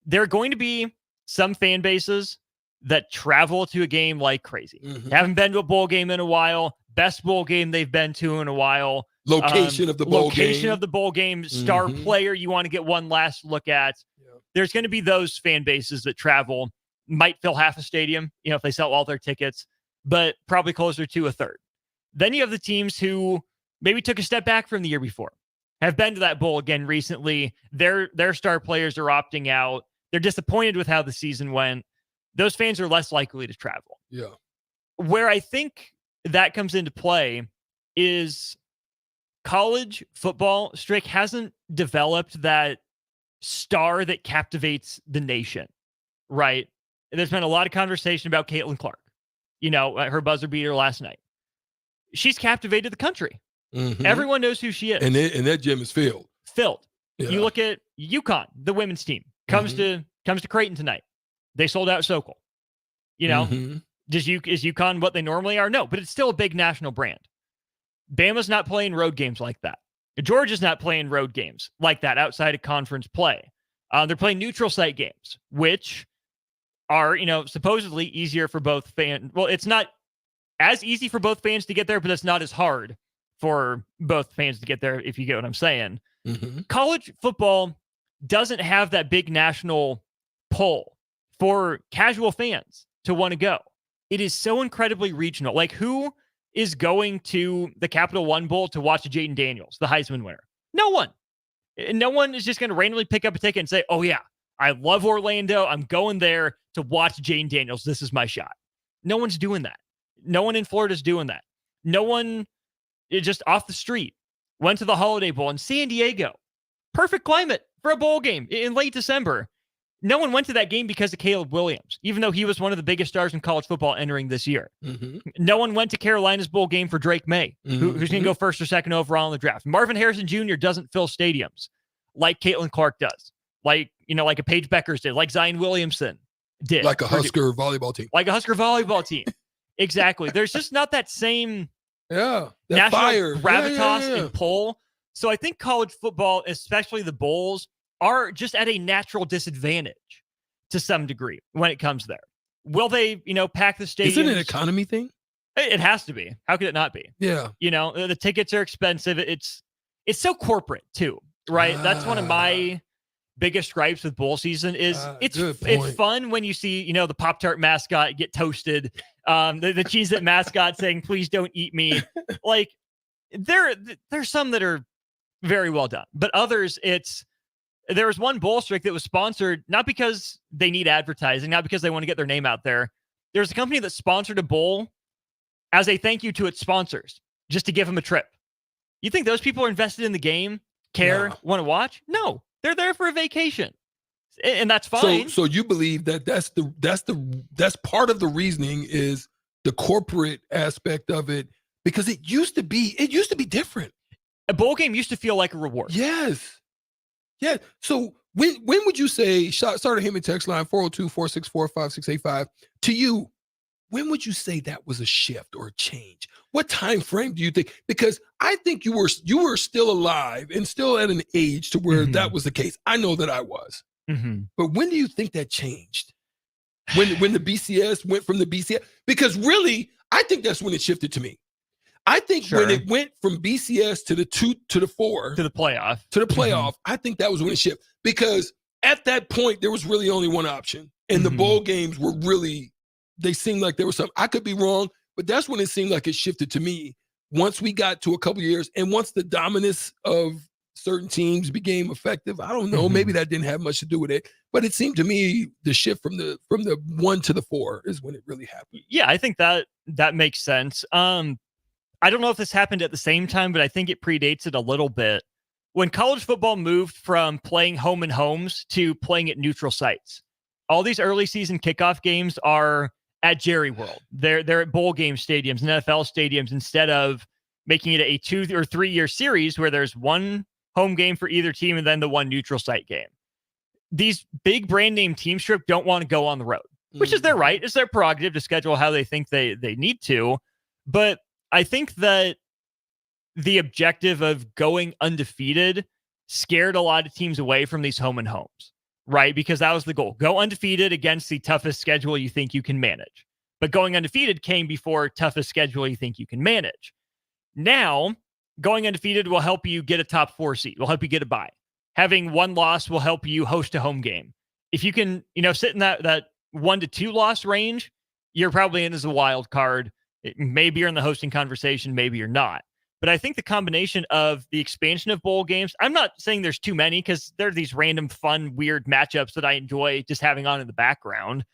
There are going to be some fan bases that travel to a game like crazy. Haven't been to a bowl game in a while. Best bowl game they've been to in a while. Location of the bowl game. Location of the bowl game. Star player you want to get one last look at. There's going to be those fan bases that travel. Might fill half a stadium, if they sell all their tickets, but probably closer to a third. Then you have the teams who maybe took a step back from the year before, have been to that bowl again recently. Their star players are opting out. They're disappointed with how the season went. Those fans are less likely to travel. Yeah. Where I think that comes into play is college football, Strick, hasn't developed that star that captivates the nation, right? There's been a lot of conversation about Caitlin Clark, her buzzer beater last night. She's captivated the country. Everyone knows who she is. And that gym is filled. Yeah. You look at UConn, the women's team, comes to Creighton tonight. They sold out Sokol. Is UConn what they normally are? No, but it's still a big national brand. Bama's not playing road games like that. Georgia's not playing road games like that outside of conference play. They're playing neutral site games, which are, supposedly easier for both fans. Well, it's not as easy for both fans to get there, but it's not as hard for both fans to get there, if you get what I'm saying. College football doesn't have that big national pull for casual fans to want to go. It is so incredibly regional. Like, who is going to the Capital One Bowl to watch Jaden Daniels, the Heisman winner? No one. No one is just going to randomly pick up a ticket and say, oh, yeah, I love Orlando. I'm going there to watch Jaden Daniels. This is my shot. No one's doing that. No one in Florida is doing that. No one just off the street went to the Holiday Bowl in San Diego. Perfect climate for a bowl game in late December. No one went to that game because of Caleb Williams, even though he was one of the biggest stars in college football entering this year. No one went to Carolina's bowl game for Drake May, who's going to go first or second overall in the draft. Marvin Harrison Jr. doesn't fill stadiums like Caitlin Clark does, like a Paige Beckers did, like Zion Williamson did. Like a Husker volleyball team. Like a Husker volleyball team. Exactly. There's just not that same that national fire. gravitas and pull. So I think college football, especially the bowls, are just at a natural disadvantage to some degree when it comes there. Will they, pack the stadium? Is it an economy thing? It has to be. How could it not be? Yeah. The tickets are expensive. It's so corporate too, right? That's one of my biggest gripes with bowl season is it's fun when you see, the Pop-Tart mascot get toasted. The Cheez-It mascot saying, please don't eat me. Like there's some that are very well done, but others there was one bowl streak that was sponsored, not because they need advertising, not because they want to get their name out there. There's a company that sponsored a bowl as a thank you to its sponsors, just to give them a trip. You think those people are invested in the game, care, want to watch? No, they're there for a vacation, and that's fine. So you believe that's part of the reasoning is the corporate aspect of it, because it used to be different. A bowl game used to feel like a reward. Yes. Yeah. So when would you say, start a Heyman text line 402-464-5685, to you, when would you say that was a shift or a change? What time frame do you think? Because I think you were still alive and still at an age to where that was the case. I know that I was. But when do you think that changed? When the BCS went from the BCS? Because really, I think that's when it shifted to me. I think when it went from BCS to the 2 to the 4 to the playoff, I think that was when it shifted, because at that point there was really only one option, and the bowl games were really, they seemed like there was something. I could be wrong, but that's when it seemed like it shifted to me. Once we got to a couple of years, and once the dominance of certain teams became effective, I don't know, maybe that didn't have much to do with it, but it seemed to me the shift from the 1 to the 4 is when it really happened. Yeah, I think that makes sense. I don't know if this happened at the same time, but I think it predates it a little bit. When college football moved from playing home and homes to playing at neutral sites, all these early season kickoff games are at Jerry World. They're at bowl game stadiums and NFL stadiums, instead of making it a 2 or 3 year series where there's one home game for either team and then the one neutral site game. These big brand name teams, Strip, don't want to go on the road, which is their right. It's their prerogative to schedule how they think they need to. But I think that the objective of going undefeated scared a lot of teams away from these home and homes, right? Because that was the goal. Go undefeated against the toughest schedule you think you can manage. But going undefeated came before toughest schedule you think you can manage. Now, going undefeated will help you get a top 4 seed, will help you get a bye. Having one loss will help you host a home game. If you can, sit in that 1 to 2 loss range, you're probably in as a wild card. Maybe you're in the hosting conversation, maybe you're not. But I think the combination of the expansion of bowl games, I'm not saying there's too many because there are these random, fun, weird matchups that I enjoy just having on in the background.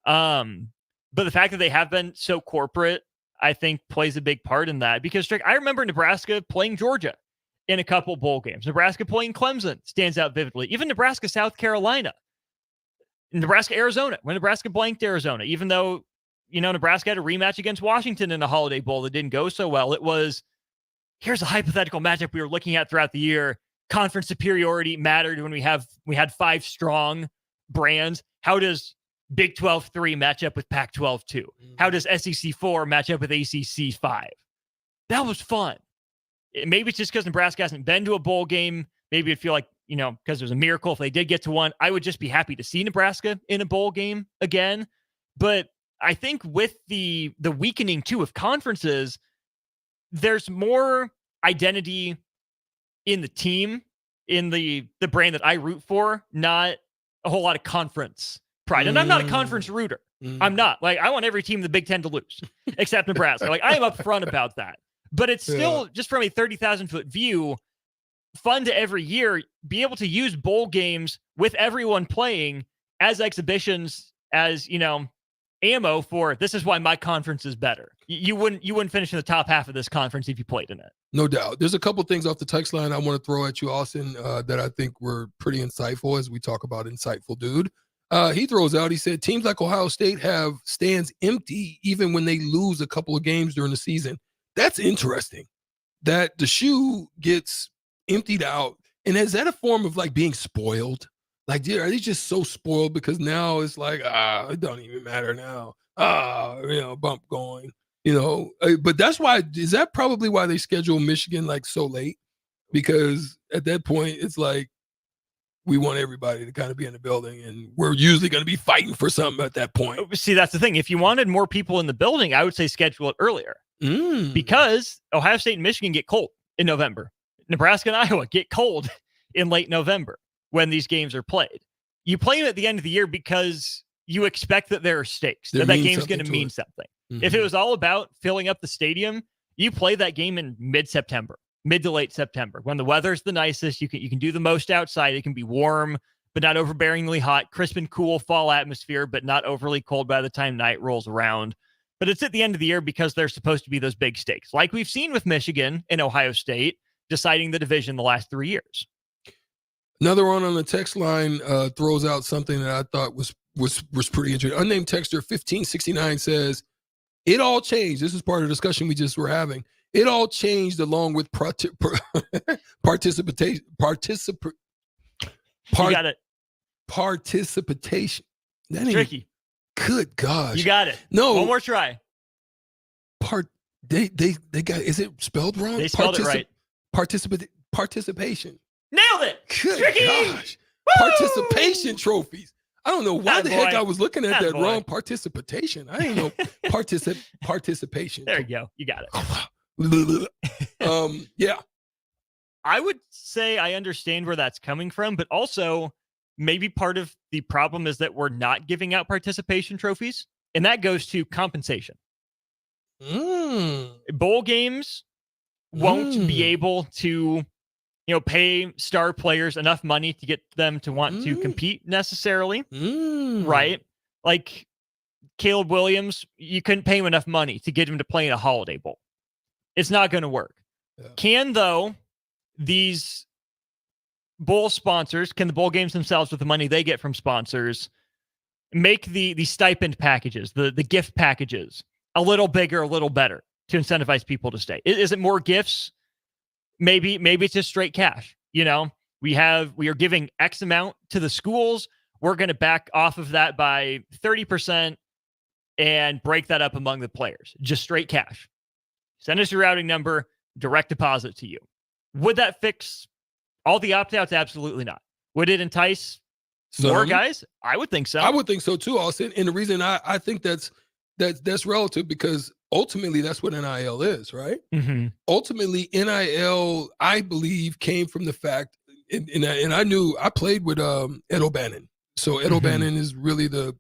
But the fact that they have been so corporate, I think plays a big part in that. Because I remember Nebraska playing Georgia in a couple bowl games. Nebraska playing Clemson stands out vividly. Even Nebraska, South Carolina. Nebraska, Arizona. When Nebraska blanked Arizona, even though, Nebraska had a rematch against Washington in a Holiday Bowl that didn't go so well. It was, here's a hypothetical matchup we were looking at throughout the year. Conference superiority mattered when we had 5 strong brands. How does Big 12 3 match up with Pac 12 2? How does SEC 4 match up with ACC 5? That was fun. Maybe it's just because Nebraska hasn't been to a bowl game. Maybe it'd feel like, because it was a miracle if they did get to one. I would just be happy to see Nebraska in a bowl game again. But I think with the weakening too of conferences, there's more identity in the team, in the brand that I root for, not a whole lot of conference pride. And I'm not a conference rooter. I'm not. I want every team in the Big Ten to lose, except Nebraska. I am upfront about that. But it's still, just from a 30,000-foot view, fun to every year be able to use bowl games with everyone playing as exhibitions, as, ammo for this is why my conference is better. You wouldn't finish in the top half of this conference if you played in it. No doubt. There's a couple things off the text line I want to throw at you, Austin, that I think were pretty insightful as we talk about insightful dude. He throws out, he said, teams like Ohio State have stands empty even when they lose a couple of games during the season. That's interesting that the shoe gets emptied out. And is that a form of being spoiled? Are they just so spoiled because now it's it don't even matter now. Bump going, but that's why, is that probably why they schedule Michigan so late? Because at that point, it's we want everybody to kind of be in the building, and we're usually going to be fighting for something at that point. See, that's the thing. If you wanted more people in the building, I would say schedule it earlier because Ohio State and Michigan get cold in November. Nebraska and Iowa get cold in late November when these games are played. You play them at the end of the year because you expect that there are stakes, that game's going to mean something. If it was all about filling up the stadium, you play that game in mid-September, mid to late September, when the weather's the nicest. You can do the most outside. It can be warm, but not overbearingly hot, crisp and cool fall atmosphere, but not overly cold by the time night rolls around. But it's at the end of the year because there's supposed to be those big stakes, like we've seen with Michigan and Ohio State deciding the division the last 3 years. Another one on the text line throws out something that I thought was pretty interesting. Unnamed texter 1569 says, it all changed. This is part of the discussion we just were having. It all changed along with participation. You got it. Participation. That tricky. Good gosh. You got it. No. One more try. They got, is it spelled wrong? They spelled it right. Participation. Nailed it. Good tricky. Gosh. Participation trophies. I don't know why heck I was looking at that wrong. Participation. I didn't know participation. There you go. You got it. Yeah. I would say I understand where that's coming from, but also maybe part of the problem is that we're not giving out participation trophies, and that goes to compensation. Bowl games won't be able to, pay star players enough money to get them to want to compete necessarily. Right? Like Caleb Williams, you couldn't pay him enough money to get him to play in a Holiday Bowl. It's not going to work. Yeah. Can, though, these bowl sponsors, can the bowl games themselves, with the money they get from sponsors, make the stipend packages, the gift packages, a little bigger, a little better to incentivize people to stay? Is it more gifts? Maybe it's just straight cash. We are giving X amount to the schools. We're going to back off of that by 30% and break that up among the players. Just straight cash. send us your routing number, direct deposit to you. Would that fix all the opt-outs? Absolutely not. Would it entice more guys? I would think so. I would think so too, Austin. And the reason I think that's relative, because ultimately that's what NIL is, right? Mm-hmm. Ultimately, NIL, I believe, came from the fact, and I played with Ed O'Bannon. So Ed O'Bannon is really the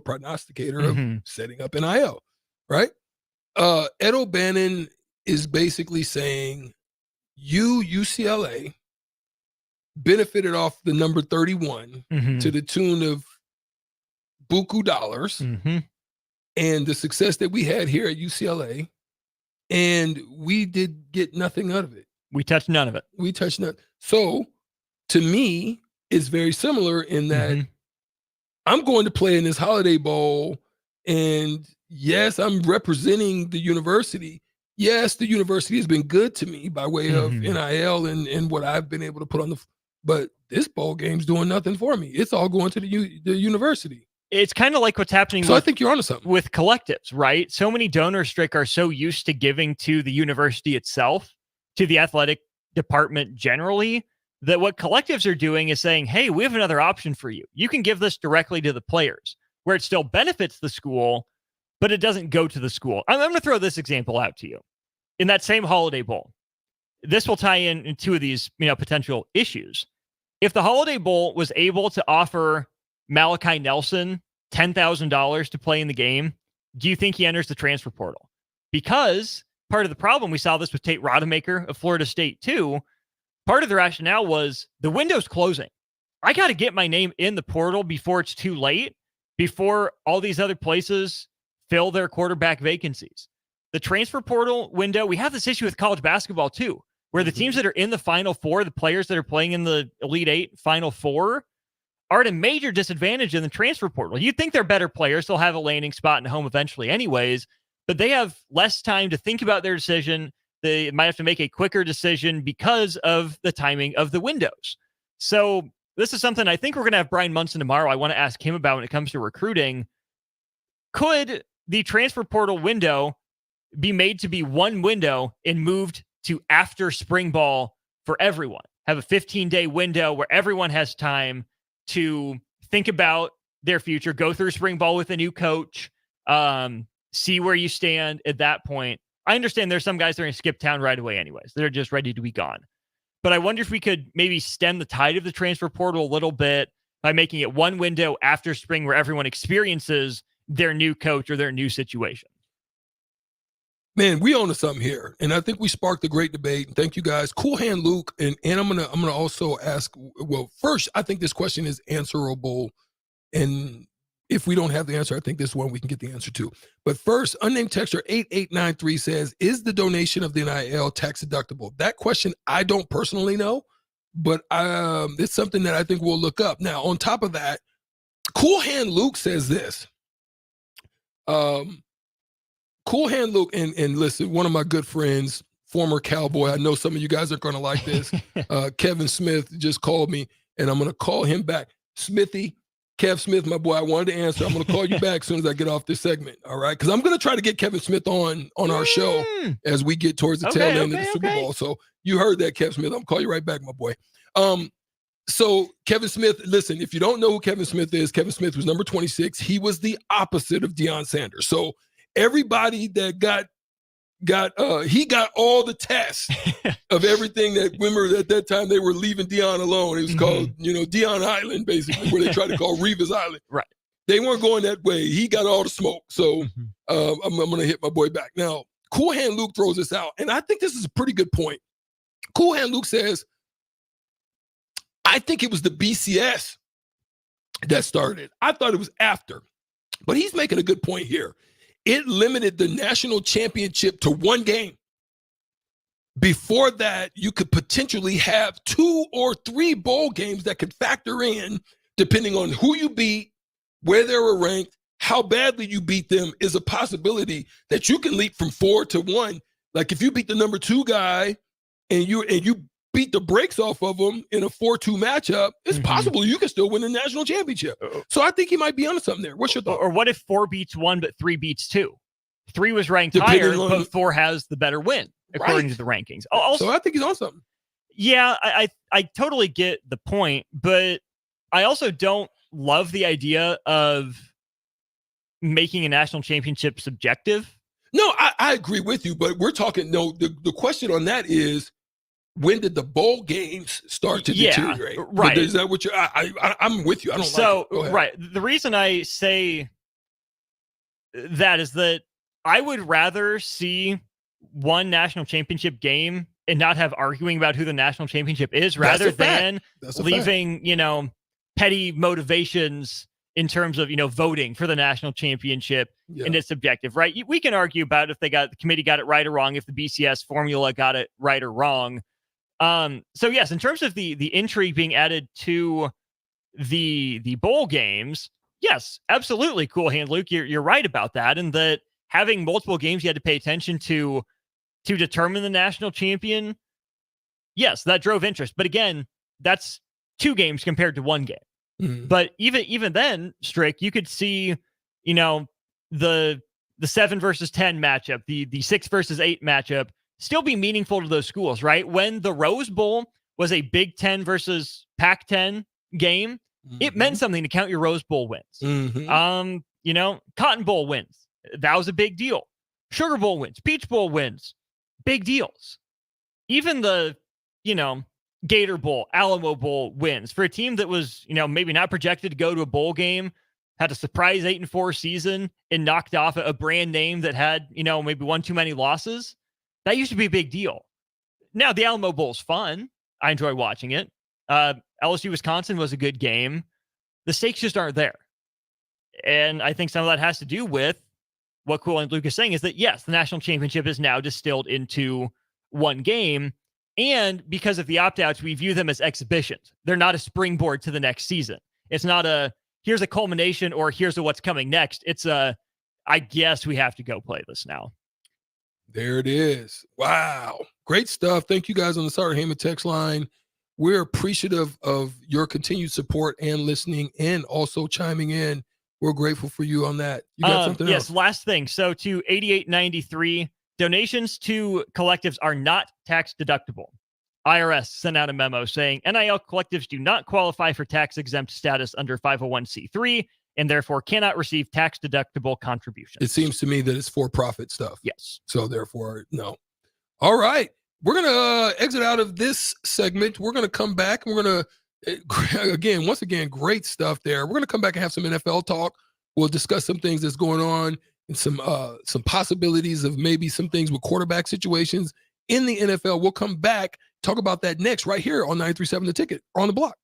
prognosticator of setting up NIL, right? Ed O'Bannon is basically saying, UCLA benefited off the number 31 to the tune of buku dollars and the success that we had here at UCLA, and we did get nothing out of it. We touched none of it. We touched none. So to me, it's very similar in that I'm going to play in this Holiday Bowl, and yes, I'm representing the university. Yes, the university has been good to me by way of NIL and what I've been able to put on but this bowl game's doing nothing for me. It's all going to the university. It's kind of like what's happening. So I think you're onto something with collectives, right? So many donors, Strick, are so used to giving to the university itself, to the athletic department generally, that what collectives are doing is saying, hey, we have another option for you. You can give this directly to the players, where it still benefits the school, but it doesn't go to the school. I'm going to throw this example out to you. In that same Holiday Bowl, this will tie in two of these potential issues. If the Holiday Bowl was able to offer Malachi Nelson $10,000 to play in the game, do you think he enters the transfer portal? Because part of the problem, we saw this with Tate Rodemaker of Florida State too, part of the rationale was the window's closing. I got to get my name in the portal before it's too late, before all these other places fill their quarterback vacancies. The transfer portal window, we have this issue with college basketball too, where the teams that are in the Final Four, the players that are playing in the Elite Eight, Final Four, are at a major disadvantage in the transfer portal. You'd think they're better players. They'll have a landing spot in home eventually anyways, but they have less time to think about their decision. They might have to make a quicker decision because of the timing of the windows. So this is something I think we're going to have Brian Munson tomorrow. I want to ask him about when it comes to recruiting. Could the transfer portal window be made to be one window and moved to after spring ball for everyone? Have a 15-day window where everyone has time to think about their future, go through spring ball with a new coach, see where you stand at that point. I understand there's some guys that are going to skip town right away anyways. They're just ready to be gone. But I wonder if we could maybe stem the tide of the transfer portal a little bit by making it one window after spring where everyone experiences their new coach or their new situation. Man, we own to something here, and I think we sparked a great debate. And thank you guys, Cool Hand Luke, and I'm gonna also ask. Well, first, I think this question is answerable, and if we don't have the answer, I think this one we can get the answer to. But first, unnamed texter 8893 says, "Is the donation of the NIL tax deductible?" That question I don't personally know, but it's something that I think we'll look up. Now, on top of that, Cool Hand Luke says this. Cool Hand Luke, and listen, one of my good friends, former Cowboy, I know some of you guys are going to like this. Kevin Smith just called me, and I'm going to call him back. Smithy, Kev Smith, my boy, I wanted to answer. I'm going to call you back as soon as I get off this segment, all right? Because I'm going to try to get Kevin Smith on our show as we get towards the tail end of the Super Bowl. So you heard that, Kev Smith. I'm going to call you right back, my boy. So Kevin Smith, listen, if you don't know who Kevin Smith is, Kevin Smith was number 26. He was the opposite of Deion Sanders. So everybody that he got all the tests of everything that, remember at that time they were leaving Deion alone. It was called, Deion Island, basically, where they tried to call Revis Island. Right. They weren't going that way. He got all the smoke. So I'm going to hit my boy back. Now, Cool Hand Luke throws this out, and I think this is a pretty good point. Cool Hand Luke says, I think it was the BCS that started. I thought it was after. But he's making a good point here. It limited the national championship to one game. Before that, you could potentially have 2 or 3 bowl games that could factor in, depending on who you beat, where they were ranked, how badly you beat them, is a possibility that you can leap from 4 to 1. Like if you beat the number 2 guy and you beat the brakes off of them in a 4-2 matchup, it's possible you can still win the national championship. So I think he might be onto something there. What's your thought? Or what if 4 beats 1, but 3 beats 2? 3 was ranked Depending higher, on- but 4 has the better win according to the rankings. Also, So I think he's on something. yeah, I totally get the point, but I also don't love the idea of making a national championship subjective. No, I agree with you, but we're talking, the question on that is, when did the bowl games start to deteriorate? Right. Is that what I'm with you. I don't like it. Go ahead. Right. The reason I say that is that I would rather see one national championship game and not have arguing about who the national championship is, rather than leaving, petty motivations in terms of, voting for the national championship and it's subjective, right? We can argue about if the committee got it right or wrong, if the BCS formula got it right or wrong. So yes, in terms of the intrigue being added to the bowl games, yes, absolutely. Cool hand, Luke. You're right about that. And that having multiple games you had to pay attention to determine the national champion. Yes, that drove interest. But again, that's 2 games compared to 1 game. Mm-hmm. But even then, Strick, you could see, the 7 versus 10 matchup, the 6 versus 8 matchup still be meaningful to those schools, right? When the Rose Bowl was a Big 10 versus Pac-10 game, it meant something to count your Rose Bowl wins. Cotton Bowl wins. That was a big deal. Sugar Bowl wins, Peach Bowl wins, big deals. Even the, Gator Bowl, Alamo Bowl wins for a team that was, maybe not projected to go to a bowl game, had a surprise 8-4 season and knocked off a brand name that had, maybe one too many losses. That used to be a big deal. Now the Alamo Bowl is fun. I enjoy watching it. LSU Wisconsin was a good game. The stakes just aren't there. And I think some of that has to do with what Cool and Luke is saying is that, yes, the national championship is now distilled into 1 game. And because of the opt-outs, we view them as exhibitions. They're not a springboard to the next season. It's not here's a culmination or here's what's coming next. It's I guess we have to go play this now. There it is. Wow. Great stuff. Thank you guys on the Sarah Heyman text line. We're appreciative of your continued support and listening and also chiming in. We're grateful for you on that. You got something else? Yes, last thing. So to 8893, donations to collectives are not tax deductible. IRS sent out a memo saying NIL collectives do not qualify for tax-exempt status under 501c3 and therefore cannot receive tax-deductible contributions. It seems to me that it's for-profit stuff. Yes. So therefore, no. All right. We're going to exit out of this segment. We're going to come back. We're going to, once again, great stuff there. We're going to come back and have some NFL talk. We'll discuss some things that's going on and some possibilities of maybe some things with quarterback situations in the NFL. We'll come back, talk about that next right here on 93.7 The Ticket or on the block.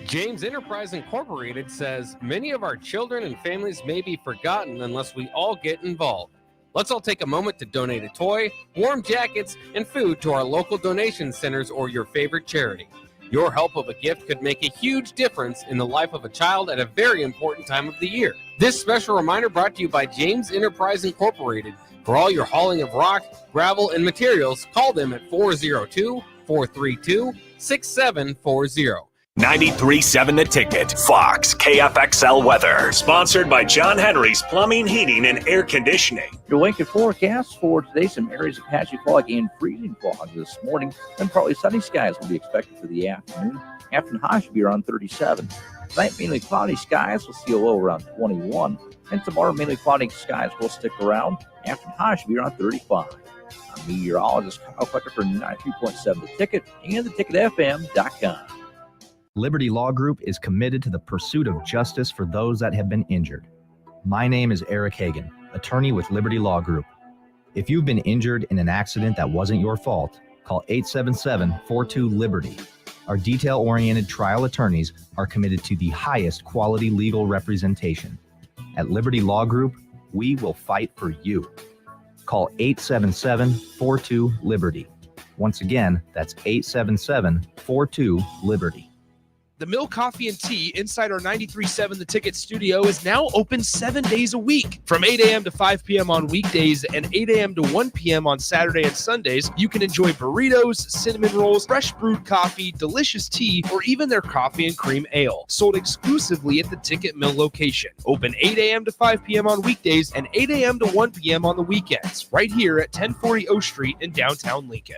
James Enterprise Incorporated says many of our children and families may be forgotten unless we all get involved. Let's all take a moment to donate a toy, warm jackets, and food to our local donation centers or your favorite charity. Your help of a gift could make a huge difference in the life of a child at a very important time of the year. This special reminder brought to you by James Enterprise Incorporated. For all your hauling of rock, gravel, and materials, call them at 402-432-6740. 93.7 The Ticket. Fox KFXL weather. Sponsored by John Henry's Plumbing, Heating, and Air Conditioning. Your Lincoln forecast for today, some areas of patchy fog and freezing fog this morning. Then partly sunny skies will be expected for the afternoon. Afternoon high should be around 37. Tonight, mainly cloudy skies. We'll see a low around 21. And tomorrow, mainly cloudy skies will stick around. Afternoon high should be around 35. I'm meteorologist Kyle Flecker for 93.7 The Ticket and theticketfm.com. Liberty Law Group is committed to the pursuit of justice for those that have been injured. My name is Erick Hagan, attorney with Liberty Law Group. If you've been injured in an accident that wasn't your fault, call 877-42-LIBERTY. Our detail-oriented trial attorneys are committed to the highest quality legal representation. At Liberty Law Group, we will fight for you. Call 877-42-LIBERTY. Once again, that's 877-42-LIBERTY. The Mill Coffee and Tea inside our 93.7 The Ticket studio is now open 7 days a week. From 8 a.m. to 5 p.m. on weekdays and 8 a.m. to 1 p.m. on Saturday and Sundays, you can enjoy burritos, cinnamon rolls, fresh brewed coffee, delicious tea, or even their coffee and cream ale. Sold exclusively at the Ticket Mill location. Open 8 a.m. to 5 p.m. on weekdays and 8 a.m. to 1 p.m. on the weekends, right here at 1040 O Street in downtown Lincoln.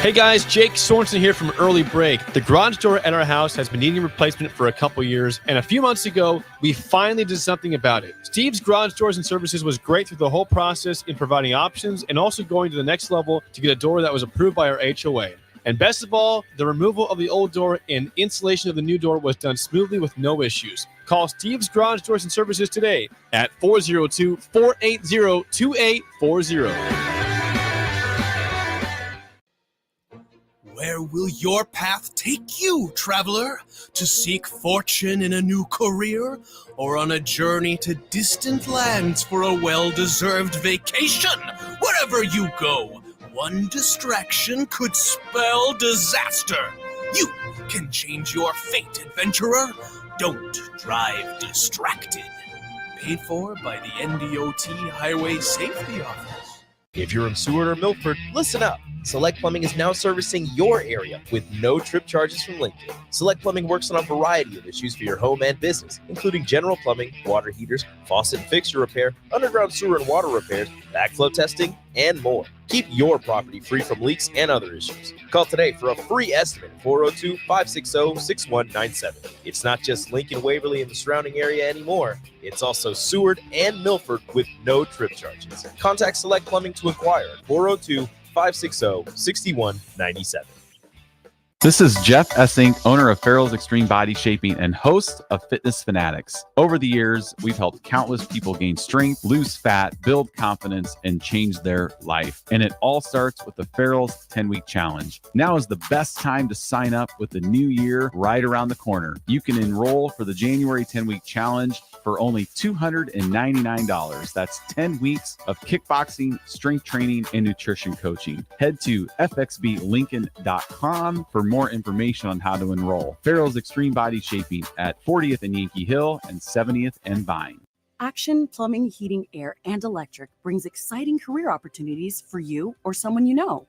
Hey guys, Jake Sorensen here from Early Break. The garage door at our house has been needing replacement for a couple years, and a few months ago, we finally did something about it. Steve's Garage Doors and Services was great through the whole process in providing options and also going to the next level to get a door that was approved by our HOA. And best of all, the removal of the old door and installation of the new door was done smoothly with no issues. Call Steve's Garage Doors and Services today at 402-480-2840. Where will your path take you, traveler? To seek fortune in a new career? Or on a journey to distant lands for a well-deserved vacation? Wherever you go, one distraction could spell disaster. You can change your fate, adventurer. Don't drive distracted. Paid for by the NDOT Highway Safety Office. If you're in Seward or Milford, listen up. Select Plumbing is now servicing your area with no trip charges from Lincoln. Select Plumbing works on a variety of issues for your home and business, including general plumbing, water heaters, faucet and fixture repair, underground sewer and water repairs, backflow testing, and more. Keep your property free from leaks and other issues. Call today for a free estimate at 402-560-6197. It's not just Lincoln, Waverly, and the surrounding area anymore. It's also Seward and Milford with no trip charges. Contact Select Plumbing to inquire at 402-560-6197. This is Jeff Essing, owner of Farrell's Extreme Body Shaping and host of Fitness Fanatics. Over the years, we've helped countless people gain strength, lose fat, build confidence, and change their life. And it all starts with the Farrell's 10-Week Challenge. Now is the best time to sign up with the new year right around the corner. You can enroll for the January 10-Week Challenge for only $299. That's 10 weeks of kickboxing, strength training, and nutrition coaching. Head to fxblincoln.com for more information on how to enroll. Farrell's Extreme Body Shaping at 40th and Yankee Hill and 70th and Vine. Action Plumbing, Heating, Air, and Electric brings exciting career opportunities for you or someone you know.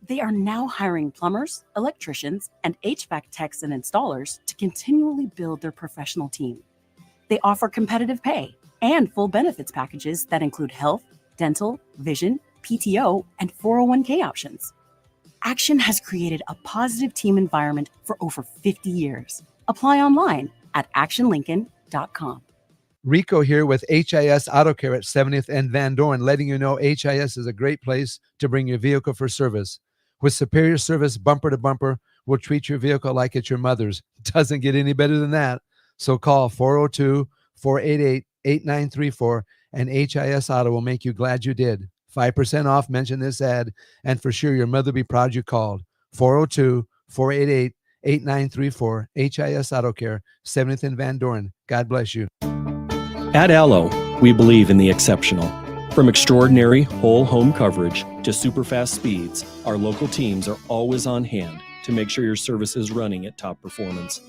They are now hiring plumbers, electricians, and HVAC techs and installers to continually build their professional team. They offer competitive pay and full benefits packages that include health, dental, vision, PTO, and 401k options. Action has created a positive team environment for over 50 years. Apply online at actionlincoln.com. Rico here with HIS Auto Care at 70th and Van Dorn, letting you know HIS is a great place to bring your vehicle for service. With superior service bumper to bumper, we'll treat your vehicle like it's your mother's. Doesn't get any better than that. So call 402-488-8934 and HIS Auto will make you glad you did. 5% off, mention this ad, and for sure your mother will be proud you called. 402-488-8934, HIS Auto Care, 70th and Van Dorn. God bless you. At Allo, we believe in the exceptional. From extraordinary whole home coverage to super fast speeds, our local teams are always on hand to make sure your service is running at top performance.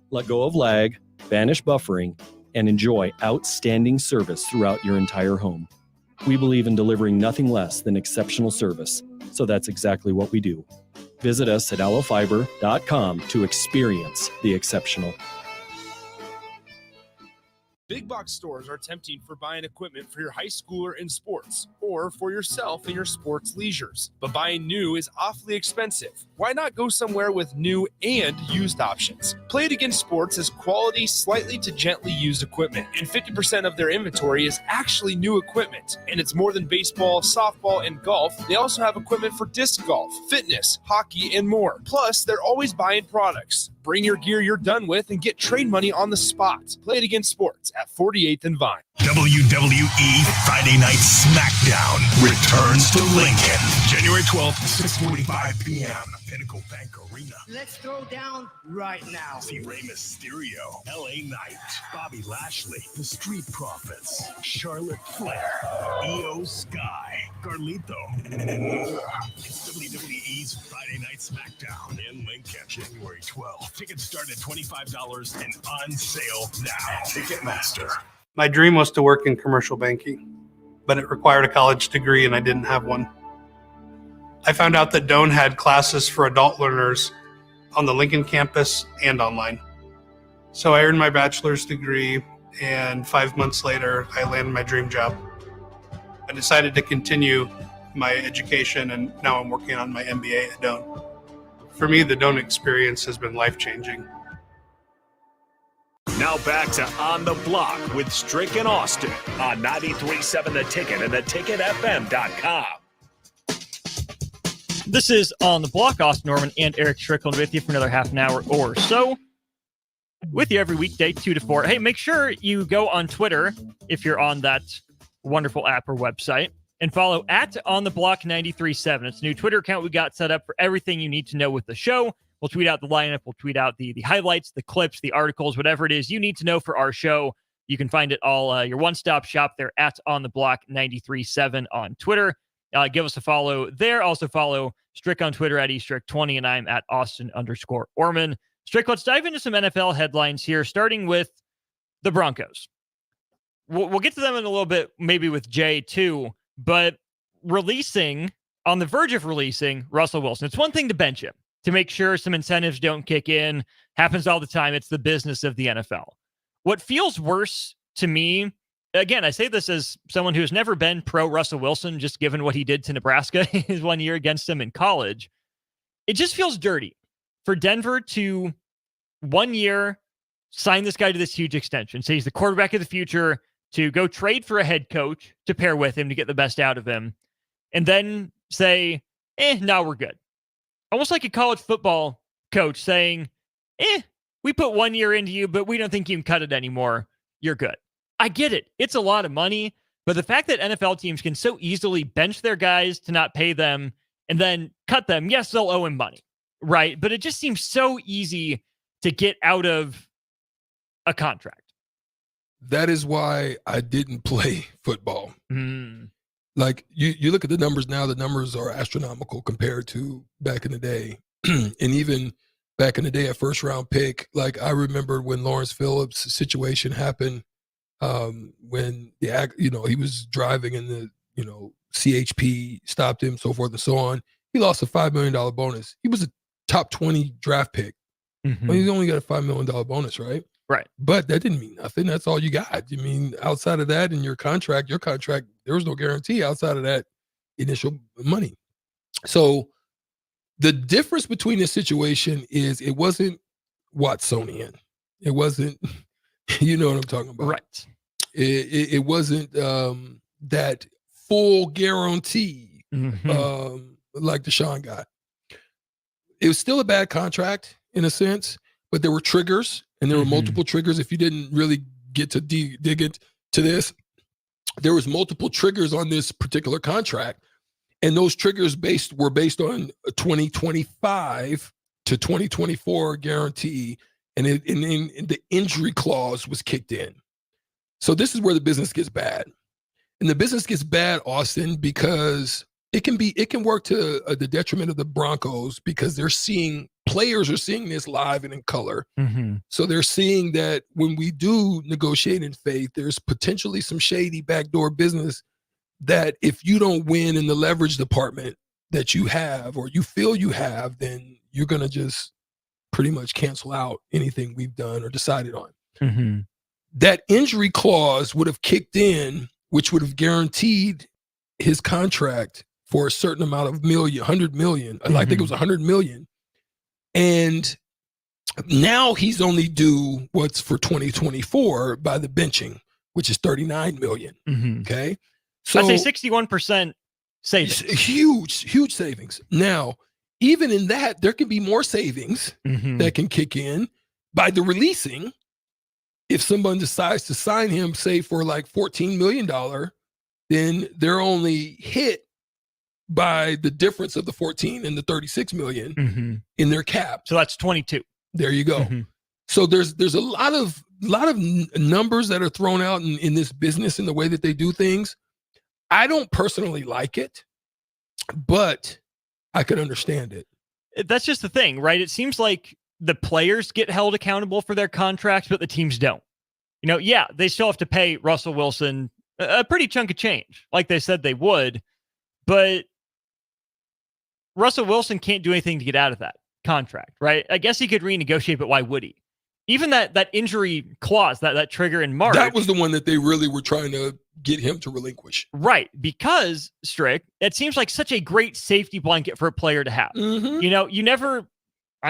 Let go of lag, banish buffering, and enjoy outstanding service throughout your entire home. We believe in delivering nothing less than exceptional service, so that's exactly what we do. Visit us at allofiber.com to experience the exceptional. Big box stores are tempting for buying equipment for your high schooler in sports or for yourself in your sports leisures. But buying new is awfully expensive. Why not go somewhere with new and used options? Play It Again Sports has quality, slightly to gently used equipment, and 50% of their inventory is actually new equipment. And it's more than baseball, softball, and golf. They also have equipment for disc golf, fitness, hockey, and more. Plus, they're always buying products. Bring your gear you're done with and get trade money on the spot. Play It Again Sports at 48th and Vine. WWE Friday Night SmackDown returns to Lincoln, January 12th, 6:45 p.m. Pinnacle Bank Arena. Let's throw down right now. See Rey Mysterio, LA Knight, Bobby Lashley, The Street Profits, Charlotte Flair, Io Sky, Carlito. It's WWE's Friday Night SmackDown in Lincoln, January 12th. Tickets start at $25 and on sale now. Ticketmaster. My dream was to work in commercial banking, but it required a college degree and I didn't have one. I found out that Doane had classes for adult learners on the Lincoln campus and online. So I earned my bachelor's degree, and 5 months later, I landed my dream job. I decided to continue my education, and now I'm working on my MBA at Doane. For me, the Doane experience has been life-changing. Now back to On the Block with Strick and Austin on 93.7 The Ticket and theticketfm.com. This is On the Block. Austin Norman and Erick Strickland with you for another half an hour or so. With you every weekday, 2 to 4. Hey, make sure you go on Twitter if you're on that wonderful app or website and follow at On the Block 93.7. It's a new Twitter account we got set up for everything you need to know with the show. We'll tweet out the lineup. We'll tweet out the highlights, the clips, the articles, whatever it is you need to know for our show. You can find it all, your one-stop shop there at On the Block 93.7 on Twitter. Give us a follow there. Also follow Strick on Twitter at eStrick20, and I'm at Austin_Orman. Strick, let's dive into some NFL headlines here, starting with the Broncos. We'll get to them in a little bit, maybe with Jay too, but on the verge of releasing Russell Wilson. It's one thing to bench him, to make sure some incentives don't kick in. Happens all the time. It's the business of the NFL. What feels worse to me, again, I say this as someone who's never been pro Russell Wilson, just given what he did to Nebraska his 1 year against him in college. It just feels dirty for Denver to 1 year sign this guy to this huge extension. Say he's the quarterback of the future, to go trade for a head coach to pair with him to get the best out of him, and then say, now we're good. Almost like a college football coach saying, we put 1 year into you, but we don't think you can cut it anymore. You're good. I get it. It's a lot of money, but the fact that NFL teams can so easily bench their guys to not pay them and then cut them, yes, they'll owe him money, right? But it just seems so easy to get out of a contract. That is why I didn't play football. Like you look at the numbers now, the numbers are astronomical compared to back in the day. And even back in the day, a first round pick, like I remember when Lawrence Phillips' situation happened, when he was driving and the CHP stopped him, so forth and so on. He lost a $5 million bonus. He was a top 20 draft pick. Well, he's only got a $5 million bonus, right? Right. But that didn't mean nothing. That's all you got. I mean, outside of that, in your contract, there was no guarantee outside of that initial money. So the difference between this situation is it wasn't Watsonian. It wasn't, you know what I'm talking about. Right. It wasn't that full guarantee like Deshaun got. It was still a bad contract in a sense, but there were triggers. And there were multiple triggers. If you didn't really get to dig into this, there was multiple triggers on this particular contract. And those triggers were based on a 2025 to 2024 guarantee. And the injury clause was kicked in. So this is where the business gets bad. And the business gets bad, Austin, because it can work to the detriment of the Broncos, because players are seeing this live and in color. So they're seeing that when we do negotiate in faith, there's potentially some shady backdoor business that if you don't win in the leverage department that you have, or you feel you have, then you're going to just pretty much cancel out anything we've done or decided on. That injury clause would have kicked in, which would have guaranteed his contract for a certain amount of $100 million. I think it was $100 million. And now he's only due what's for 2024 by the benching, which is $39 million. Okay. So I'd say 61% savings. Huge savings. Now, even in that, there can be more savings that can kick in by the releasing. If someone decides to sign him, say for like $14 million, then they're only hit by the difference of the 14 and the 36 million in their cap. So that's 22. There you go. So there's a lot of numbers that are thrown out in this business in the way that they do things. I don't personally like it, but I could understand it. That's just the thing, right? It seems like the players get held accountable for their contracts, but the teams don't. Yeah, they still have to pay Russell Wilson a pretty chunk of change, like they said they would, but Russell Wilson can't do anything to get out of that contract, right? I guess he could renegotiate, but why would he? Even that injury clause, that trigger in March. That was the one that they really were trying to get him to relinquish. Right. Because, Strick, it seems like such a great safety blanket for a player to have. Mm-hmm. You never,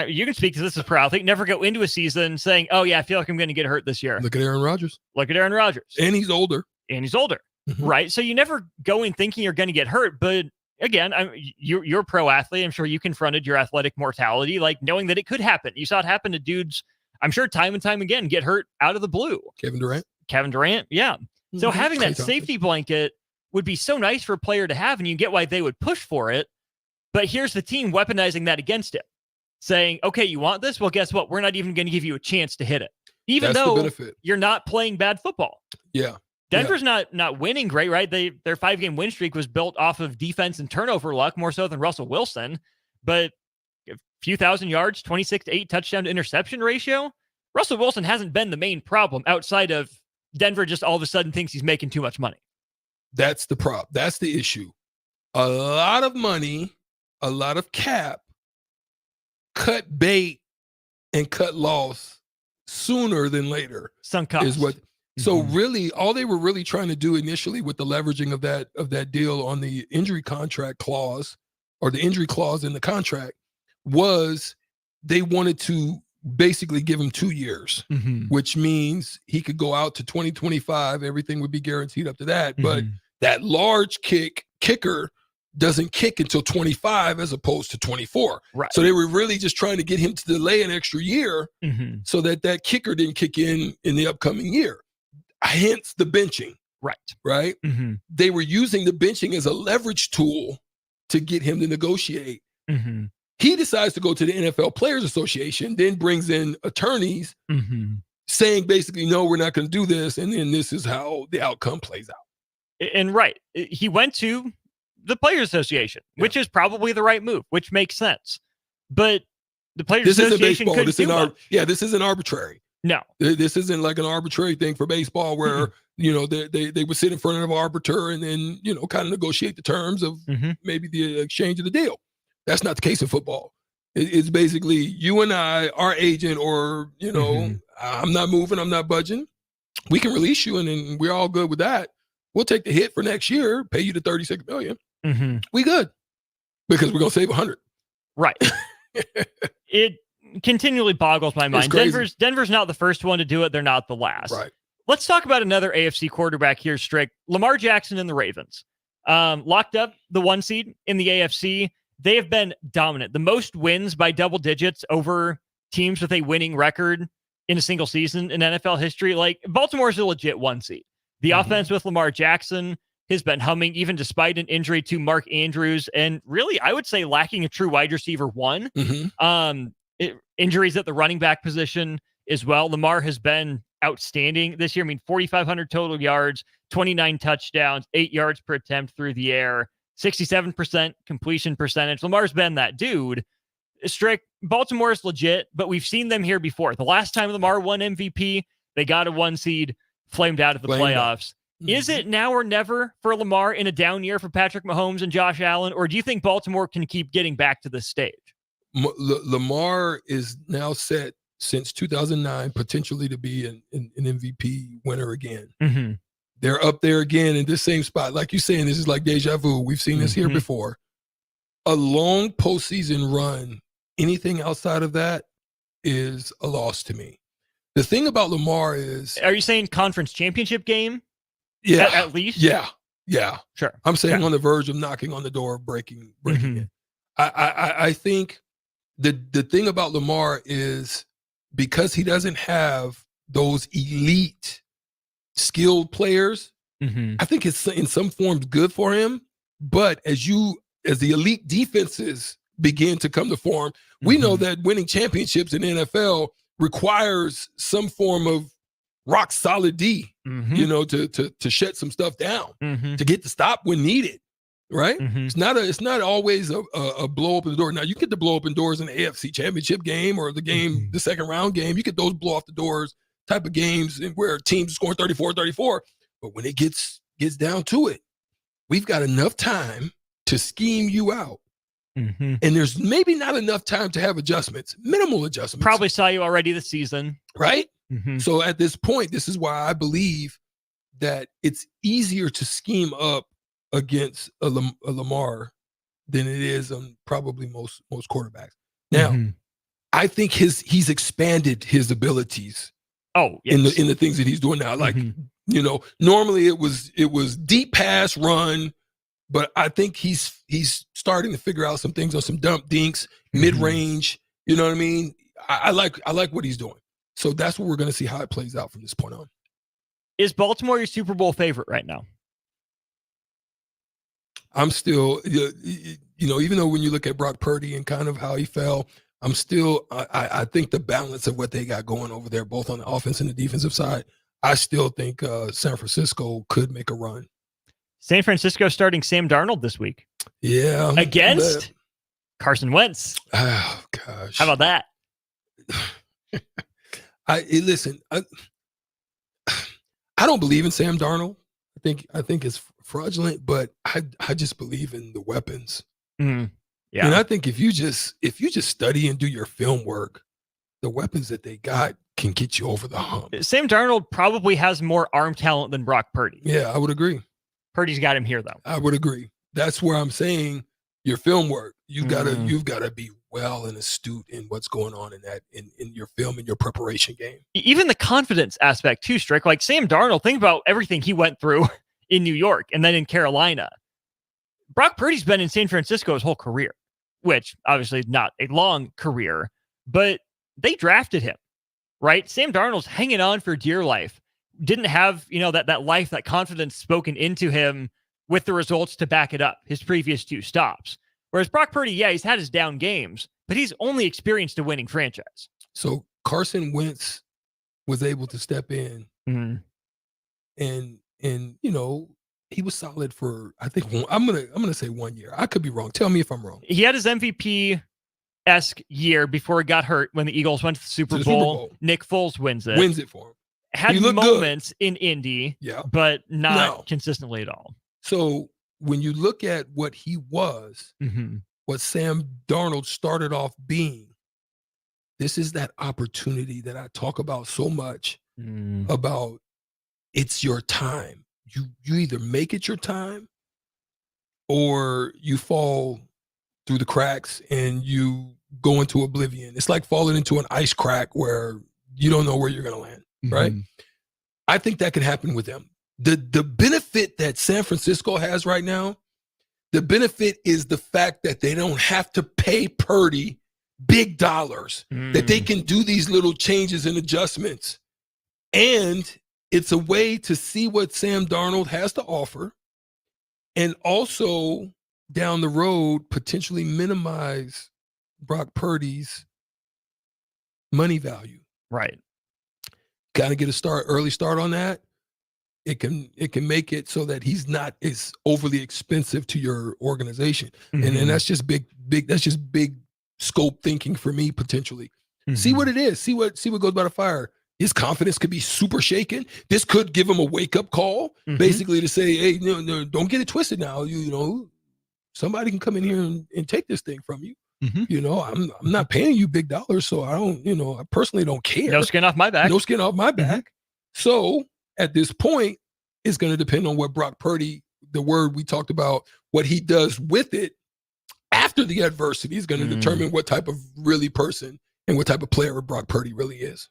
you can speak to this as per athlete, never go into a season saying, oh yeah, I feel like I'm going to get hurt this year. Look at Aaron Rodgers. And he's older. Mm-hmm. Right? So you never go in thinking you're going to get hurt, but again, you're a pro athlete. I'm sure you confronted your athletic mortality, like knowing that it could happen. You saw it happen to dudes, I'm sure time and time again, get hurt out of the blue. Kevin Durant, yeah. Mm-hmm. So having that safety blanket would be so nice for a player to have, and you get why they would push for it. But here's the team weaponizing that against it, saying, okay, you want this? Well, guess what? We're not even going to give you a chance to hit it, even though you're not playing bad football. Yeah. Denver's not winning great, right? Their 5-game win streak was built off of defense and turnover luck more so than Russell Wilson, but a few thousand yards, 26-8 touchdown to interception ratio. Russell Wilson hasn't been the main problem outside of Denver just all of a sudden thinks he's making too much money. That's the problem. That's the issue. A lot of money, a lot of cap, cut bait and cut loss sooner than later. Sunk cost. Is what. So really, all they were really trying to do initially with the leveraging of that deal on the injury contract clause, or the injury clause in the contract, was they wanted to basically give him 2 years, which means he could go out to 2025. Everything would be guaranteed up to that. But that large kicker doesn't kick until 25 as opposed to 24. Right. So they were really just trying to get him to delay an extra year so that kicker didn't kick in the upcoming year. Hence the benching. Right. They were using the benching as a leverage tool to get him to negotiate. He decides to go to the NFL Players Association, then brings in attorneys saying basically, no, we're not going to do this. And then this is how the outcome plays out. And he went to the Players Association, which is probably the right move, which makes sense. But the Players Association couldn't do much. This isn't arbitrary. No, this isn't like an arbitrary thing for baseball where, they would sit in front of an arbiter and then, kind of negotiate the terms of maybe the exchange of the deal. That's not the case in football. It's basically you and I, our agent, or, I'm not moving, I'm not budging. We can release you and then we're all good with that. We'll take the hit for next year, pay you the $36 million. We good because we're going to save 100. Right. It continually boggles my mind. Denver's not the first one to do it. They're not the last. Right. Let's talk about another AFC quarterback here, Strick. Lamar Jackson and the Ravens. Locked up the 1 seed in the AFC. They have been dominant. The most wins by double digits over teams with a winning record in a single season in NFL history. Like, Baltimore's a legit 1 seed. The offense with Lamar Jackson has been humming, even despite an injury to Mark Andrews, and really, I would say, lacking a true wide receiver one. Injuries at the running back position as well. Lamar has been outstanding this year. 4,500 total yards, 29 touchdowns, 8 yards per attempt through the air, 67% completion percentage. Lamar's been that dude. Strick, Baltimore is legit, but we've seen them here before. The last time Lamar won MVP, they got a 1 seed, flamed out of the playoffs. Is it now or never for Lamar in a down year for Patrick Mahomes and Josh Allen, or do you think Baltimore can keep getting back to this stage? Lamar is now set since 2009 potentially to be an MVP winner again. They're up there again in this same spot. Like you're saying, this is like deja vu. We've seen this here before. A long postseason run, anything outside of that is a loss to me. The thing about Lamar is... Are you saying conference championship game? Yeah. At least? Yeah. Sure. I'm saying on the verge of knocking on the door, breaking it. I think the thing about Lamar is because he doesn't have those elite skilled players, I think it's in some forms good for him. But as the elite defenses begin to come to form, we know that winning championships in the NFL requires some form of rock solid D, you know, to shut some stuff down, to get the stop when needed. Right? It's not always a blow open the door. Now you get the blow open doors in the AFC Championship game or the game, the second round game. You get those blow off the doors type of games where teams score 34. But when it gets down to it, we've got enough time to scheme you out. And there's maybe not enough time to have adjustments, minimal adjustments. Probably saw you already this season. Right? So at this point, this is why I believe that it's easier to scheme up against a Lamar than it is on probably most quarterbacks. Now, I think he's expanded his abilities. Oh, yes. in the things that he's doing now. Like, you know, normally it was deep pass run, but I think he's starting to figure out some things on some dump dinks, mid range. You know what I mean? I like what he's doing. So that's what we're going to see how it plays out from this point on. Is Baltimore your Super Bowl favorite right now? I'm still, you know, even though when you look at Brock Purdy and kind of how he fell, I'm still, I think the balance of what they got going over there, both on the offense and the defensive side, I still think San Francisco could make a run. San Francisco starting Sam Darnold this week. Yeah. Against Carson Wentz. Oh, gosh. How about that? Listen, I don't believe in Sam Darnold. I think it's fraudulent, but I just believe in the weapons. Yeah. And I think if you just study and do your film work, the weapons that they got can get you over the hump. Sam Darnold probably has more arm talent than Brock Purdy. Yeah, I would agree. Purdy's got him here, though. I would agree. That's where I'm saying your film work. You've gotta be well and astute in what's going on in your film and your preparation game. Even the confidence aspect too, Strick. Like Sam Darnold, think about everything he went through in New York and then in Carolina. Brock Purdy's been in San Francisco his whole career, which obviously is not a long career, but they drafted him, right? Sam Darnold's hanging on for dear life. Didn't have, you know, that life, that confidence spoken into him with the results to back it up, his previous 2 stops. Whereas Brock Purdy, yeah, he's had his down games, but he's only experienced a winning franchise. So Carson Wentz was able to step in and you know, he was solid for, I think, I'm gonna say 1 year. I could be wrong. Tell me if I'm wrong. He had his MVP-esque year before he got hurt when the Eagles went to the Super Bowl. Nick Foles wins it for him. Had moments in Indy, but not consistently at all. So when you look at what he was, what Sam Darnold started off being, this is that opportunity that I talk about so much about. It's your time. You either make it your time or you fall through the cracks and you go into oblivion. It's like falling into an ice crack where you don't know where you're going to land, right? I think that could happen with them. The benefit that San Francisco has right now, the benefit is the fact that they don't have to pay Purdy big dollars, that they can do these little changes and adjustments. And it's a way to see what Sam Darnold has to offer and also down the road potentially minimize Brock Purdy's money value. Right. Got to get early start on that. It can make it so that he's not as overly expensive to your organization. And that's just big, that's just big scope thinking for me potentially. See what it is. See what goes by the fire. His confidence could be super shaken. This could give him a wake-up call, basically to say, hey, no, don't get it twisted now. You know, somebody can come in here and take this thing from you. You know, I'm not paying you big dollars, so I don't, you know, I personally don't care. No skin off my back. No skin off my back. So at this point, it's going to depend on what Brock Purdy, the word we talked about, what he does with it after the adversity is going to determine what type of really person and what type of player Brock Purdy really is.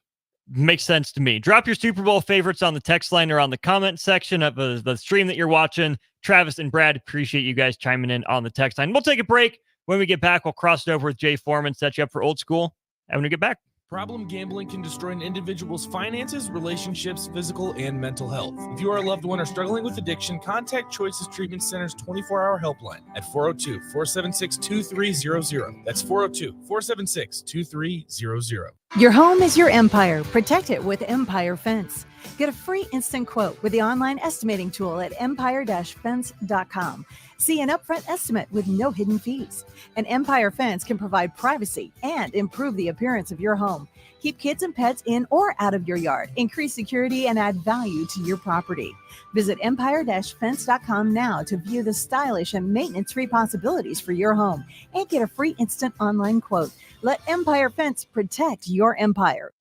Makes sense to me. Drop your Super Bowl favorites on the text line or on the comment section of the stream that you're watching. Travis and Brad, appreciate you guys chiming in on the text line. We'll take a break. When we get back, we'll cross it over with Jay Foreman, set you up for old school. And when we get back. Problem gambling can destroy an individual's finances, relationships, physical, and mental health. If you or a loved one are struggling with addiction, contact Choices Treatment Center's 24-hour helpline at 402-476-2300. That's 402-476-2300. Your home is your empire. Protect it with Empire Fence. Get a free instant quote with the online estimating tool at empire-fence.com. See an upfront estimate with no hidden fees. An Empire Fence can provide privacy and improve the appearance of your home. Keep kids and pets in or out of your yard. Increase security and add value to your property. Visit empire-fence.com now to view the stylish and maintenance-free possibilities for your home and get a free instant online quote. Let Empire Fence protect your empire.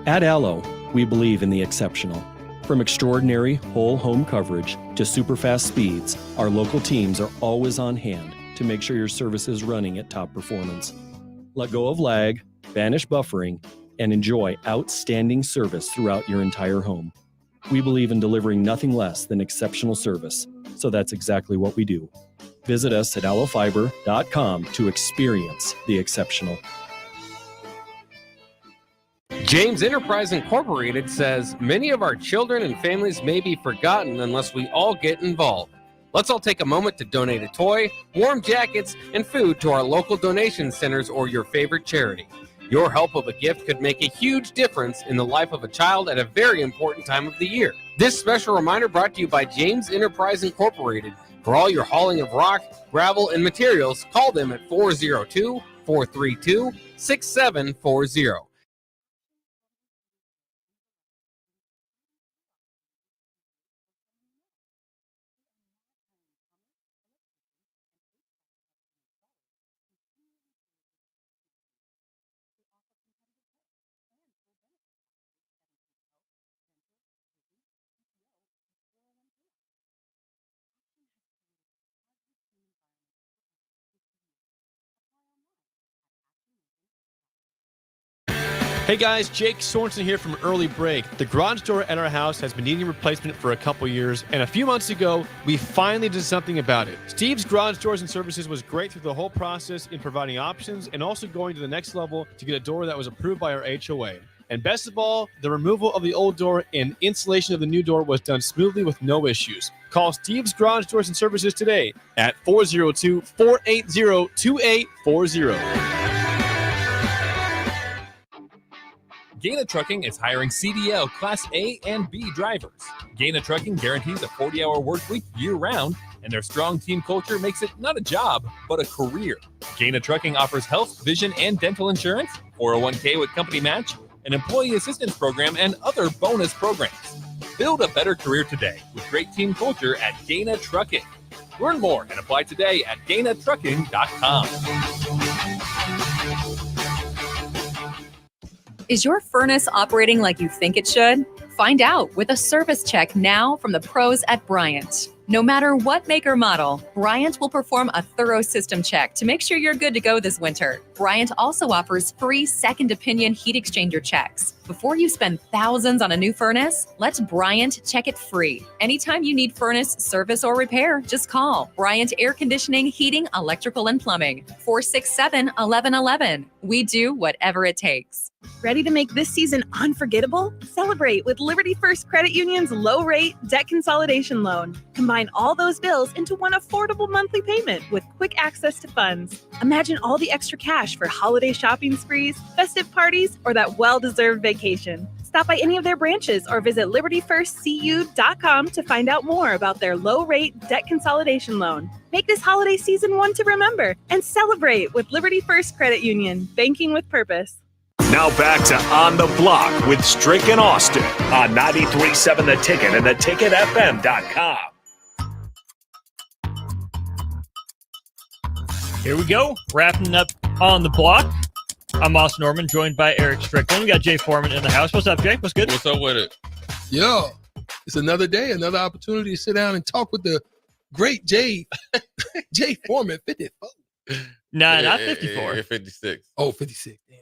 At Allo, we believe in the exceptional. From extraordinary whole home coverage to super fast speeds, our local teams are always on hand to make sure your service is running at top performance. Let go of lag, banish buffering, and enjoy outstanding service throughout your entire home. We believe in delivering nothing less than exceptional service, so that's exactly what we do. Visit us at allofiber.com to experience the exceptional. James Enterprise Incorporated says many of our children and families may be forgotten unless we all get involved. Let's all take a moment to donate a toy, warm jackets, and food to our local donation centers or your favorite charity. Your help of a gift could make a huge difference in the life of a child at a very important time of the year. This special reminder brought to you by James Enterprise Incorporated. For all your hauling of rock, gravel, and materials, call them at 402-432-6740. Hey guys, Jake Sorensen here from Early Break. The garage door at our house has been needing replacement for a couple years, and a few months ago, we finally did something about it. Steve's Garage Doors and Services was great through the whole process in providing options and also going to the next level to get a door that was approved by our HOA. And best of all, the removal of the old door and installation of the new door was done smoothly with no issues. Call Steve's Garage Doors and Services today at 402-480-2840. Gaina Trucking is hiring CDL Class A and B drivers. Gaina Trucking guarantees a 40-hour work week year-round, and their strong team culture makes it not a job, but a career. Gaina Trucking offers health, vision, and dental insurance, 401k with company match, an employee assistance program, and other bonus programs. Build a better career today with great team culture at Gaina Trucking. Learn more and apply today at GainaTrucking.com. Is your furnace operating like you think it should? Find out with a service check now from the pros at Bryant. No matter what make or model, Bryant will perform a thorough system check to make sure you're good to go this winter. Bryant also offers free second opinion heat exchanger checks. Before you spend thousands on a new furnace, let Bryant check it free. Anytime you need furnace service or repair, just call Bryant Air Conditioning, Heating, Electrical, and Plumbing, 467-1111. We do whatever it takes. Ready to make this season unforgettable? Celebrate with Liberty First Credit Union's low-rate debt consolidation loan. Combine all those bills into one affordable monthly payment with quick access to funds. Imagine all the extra cash for holiday shopping sprees, festive parties, or that well-deserved vacation. Stop by any of their branches or visit libertyfirstcu.com to find out more about their low-rate debt consolidation loan. Make this holiday season one to remember and celebrate with Liberty First Credit Union, banking with purpose. Now back to On the Block with Strick and Austin on 93.7 The Ticket and theticketfm.com. Here we go, wrapping up On the Block. I'm Austin Norman, joined by Erick Strickland. We got Jay Foreman in the house. What's up, Jay? What's good? What's up with it? Yo, it's another day, another opportunity to sit down and talk with the great Jay Foreman, 54. Nah, not 54. 56. Oh, 56. Damn.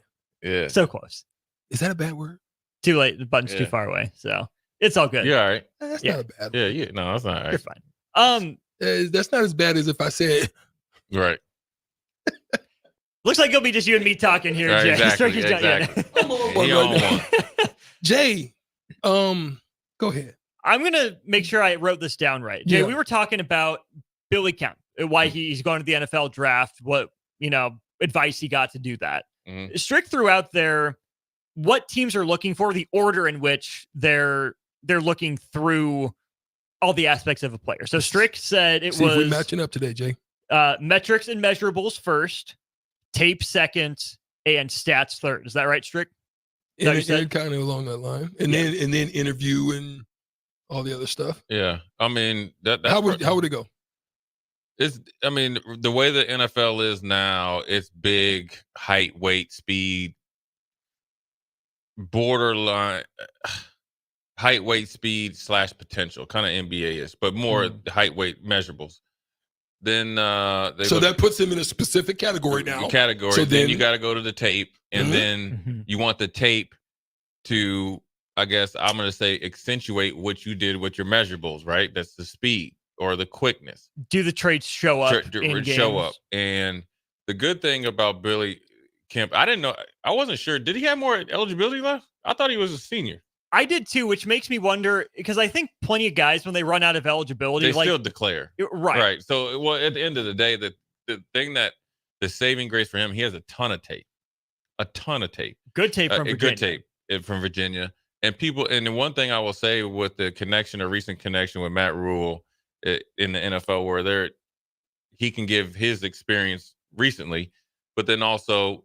Yeah. So close. Is that a bad word? Too late. The button's too Yeah. far away. So it's all good. Yeah, all right. That's Yeah. not a bad Yeah, word. yeah. No, that's not all You're right. fine. That's not as bad as if I said. Right. Looks like it'll be just you and me talking here, Right, Jay. exactly, Strickland's not yet. exactly. I'm on one He right on now. one. Jay, go ahead. I'm going to make sure I wrote this down right. Jay, Yeah. we were talking about Billy Kemp, why he's going to the NFL draft, what, advice he got to do that. Mhm. Strick threw out there what teams are looking for, the order in which they're looking through all the aspects of a player. So Strick said it See if we're was matching up today, Jay. metrics and measurables first, tape second, and stats third. Is that right, Strick? Is that what you said? And kind of along that line, and then interview and all the other stuff. Yeah. I mean, that's How would it go? The way the NFL is now, it's big height, weight, speed, borderline height, weight, speed / potential, kind of NBA-ish, but more height, weight measurables. Then So that puts him in a specific category now. So then you got to go to the tape, and Mhm. then you want the tape to, I guess I'm going to say, accentuate what you did with your measurables, right? That's the speed or the quickness. Do the traits show up in Show games? up. And the good thing about Billy Kemp, I didn't know, I wasn't sure. Did he have more eligibility left? I thought he was a senior. I did too, which makes me wonder, because I think plenty of guys, when they run out of eligibility, They still declare. Right. So, well, at the end of the day, the thing that the saving grace for him, he has a ton of tape. Good tape from Virginia. Good tape from Virginia. And the one thing I will say with the connection, a recent connection with Matt Rule in the NFL, where he can give his experience recently, but then also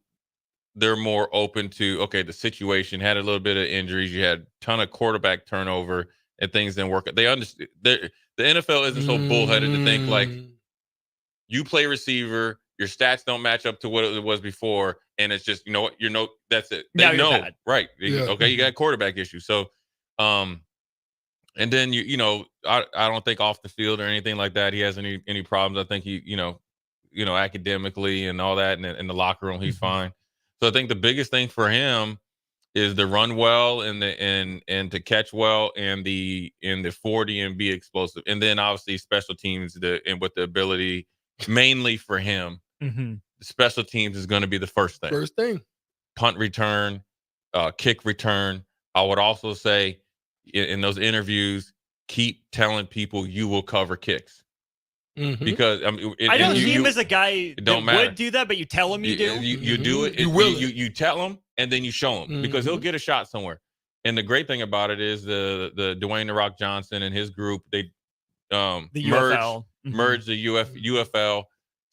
they're more open to, okay, the situation had a little bit of injuries. You had a ton of quarterback turnover and things didn't work. They understand. The NFL isn't so bullheaded to think like you play receiver, your stats don't match up to what it was before, and it's just, that's it. They Now you're know, bad. right? Yeah. Okay, you got a quarterback issue. So, and then I don't think off the field or anything like that he has any problems. I think he, academically and all that, and in the locker room he's fine. So I think the biggest thing for him is to run well and to catch well and the 40 and be explosive, and then obviously special teams and with the ability mainly for him. Mm-hmm. The special teams is going to be the first thing. First thing. Punt return, kick return. I would also say in those interviews, keep telling people you will cover kicks. Mhm. Because I don't see him as a guy don't that matter. would do that, but you tell him you do. You do it. You tell him, and then you show him because he'll get a shot somewhere. And the great thing about it is the Dwayne "The Rock" Johnson and his group, they The UFL. merged the UFL.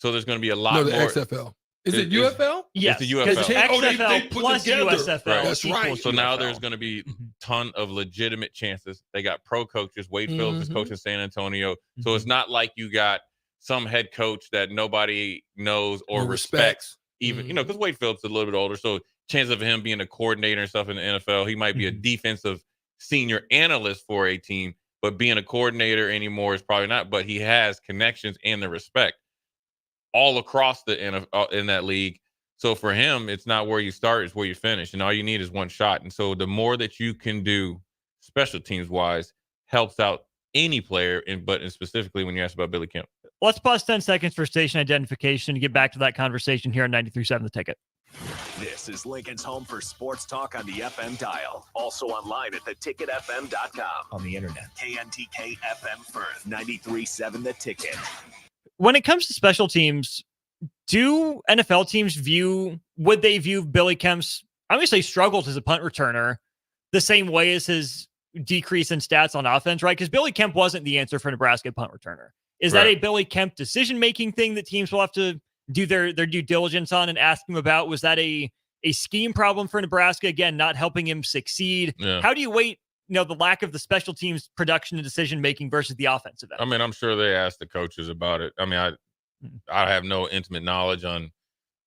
So there's going to be a lot No, the more. XFL. Is it UFL? Yes, it's the because UFL. XFL they put plus together. USFL. Right. That's right. So now UFL. there's going to be ton of legitimate chances. They got pro coaches. Wade Phillips is coaching San Antonio. So it's not like you got some head coach that nobody knows or respects. Even because Wade Phillips is a little bit older, so chance of him being a coordinator and stuff in the NFL, he might be a defensive senior analyst for a team, but being a coordinator anymore is probably not. But he has connections and the respect all across the NFL in that league. So for him, it's not where you start, it's where you finish. And all you need is one shot. And so the more that you can do special teams wise helps out any player, but specifically when you ask about Billy Kemp. Let's pause 10 seconds for station identification to get back to that conversation here on 93.7 The Ticket. This is Lincoln's home for sports talk on the FM dial. Also online at theticketfm.com. On the internet. KNTK FM Firth, 93.7 The Ticket. When it comes to special teams, do NFL teams would they view Billy Kemp's, I'm going to say, struggles as a punt returner the same way as his decrease in stats on offense, right? Because Billy Kemp wasn't the answer for Nebraska punt returner. Is that a Billy Kemp decision-making thing that teams will have to do their due diligence on and ask him about? Was that a scheme problem for Nebraska? Again, not helping him succeed. Yeah. How do you weight, the lack of the special teams production and decision-making versus the offensive end? I mean, I'm sure they asked the coaches about it. I mean, I have no intimate knowledge on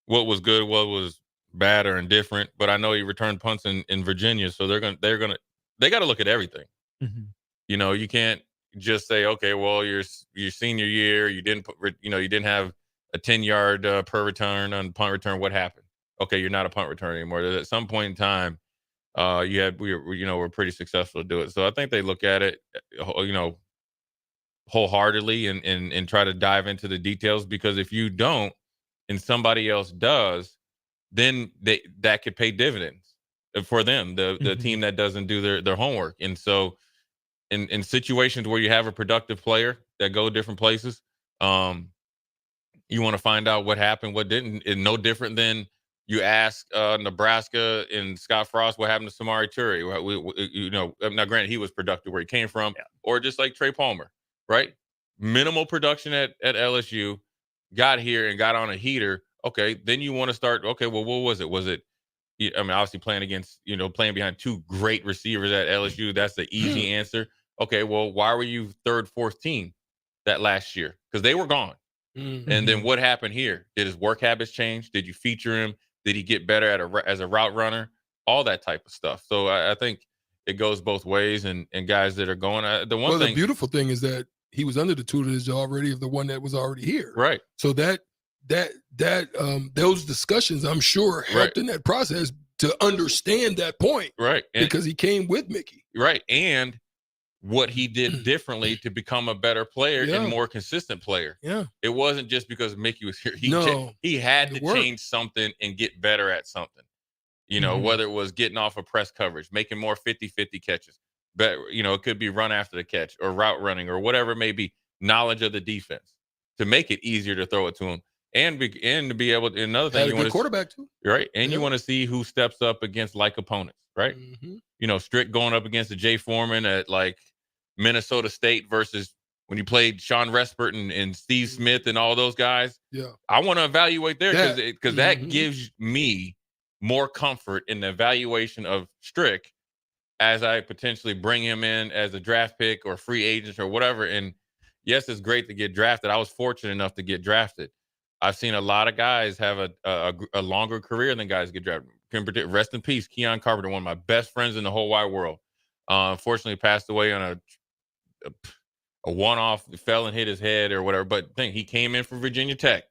what was good, what was bad or indifferent, but I know he returned punts in Virginia, so they got to look at everything. Mm-hmm. You can't just say, okay, well, your senior year, you didn't have a 10-yard per return on punt return. What happened? okay, you're not a punt returner anymore. At some point in time, we're pretty successful to do it. So I think they look at it, wholeheartedly and try to dive into the details, because if you don't and somebody else does, then that could pay dividends for them, the team that doesn't do their homework. And so in situations where you have a productive player that go different places, you want to find out what happened, what didn't. And no different than you ask Nebraska and Scott Frost what happened to Samari Turi. Now granted, he was productive where he came from, or just like Trey Palmer, right? Minimal production at LSU, got here and got on a heater. Okay, then you want to start, okay, well, what was it? Was it, obviously playing behind two great receivers at LSU, that's the easy answer. Okay, well, why were you third, fourth team that last year? Because they were gone. And then what happened here? Did his work habits change? Did you feature him? Did he get better as a route runner? All that type of stuff. So I think it goes both ways, and guys that are going. The beautiful thing is that he was under the tutelage already of the one that was already here. Right. So those discussions, I'm sure, helped in that process to understand that point. Right. Because he came with Mickey. Right. And what he did differently to become a better player and more consistent player. Yeah. It wasn't just because Mickey was here. He had to change something and get better at something. Whether it was getting off of press coverage, making more 50-50 catches. But, it could be run after the catch or route running or whatever it may be. Knowledge of the defense to make it easier to throw it to him. And to be able to, another thing, you want to quarterback too. Right. And you want to see who steps up against like opponents, right? Strick going up against the Jay Foreman at like Minnesota State versus when you played Sean Respert and Steve Smith and all those guys. Yeah. I want to evaluate there because that gives me more comfort in the evaluation of Strick as I potentially bring him in as a draft pick or free agent or whatever. And yes, it's great to get drafted. I was fortunate enough to get drafted. I've seen a lot of guys have a longer career than guys get drafted. Rest in peace, Keon Carpenter, one of my best friends in the whole wide world. Unfortunately, passed away on a one-off, fell and hit his head or whatever. But he came in from Virginia Tech,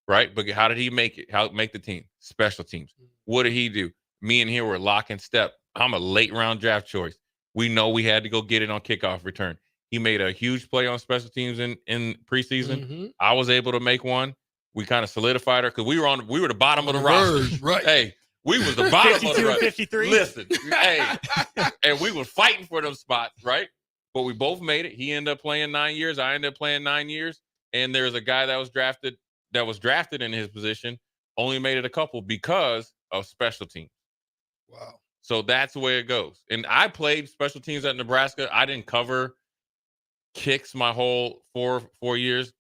right? But how did he make it? How make the team? Special teams. What did he do? Me and him were lock and step. I'm a late-round draft choice. We know we had to go get it on kickoff return. He made a huge play on special teams in preseason. I was able to make one. We kind of solidified her because we were the bottom of the roster. Right. Hey, we was the bottom of the 52 and roster. 53. Listen, hey, and we were fighting for those spots, right? But we both made it. He ended up playing 9 years. I ended up playing 9 years. And there's a guy that was drafted in his position, only made it a couple because of special teams. Wow. So that's the way it goes. And I played special teams at Nebraska. I didn't cover kicks my whole four years.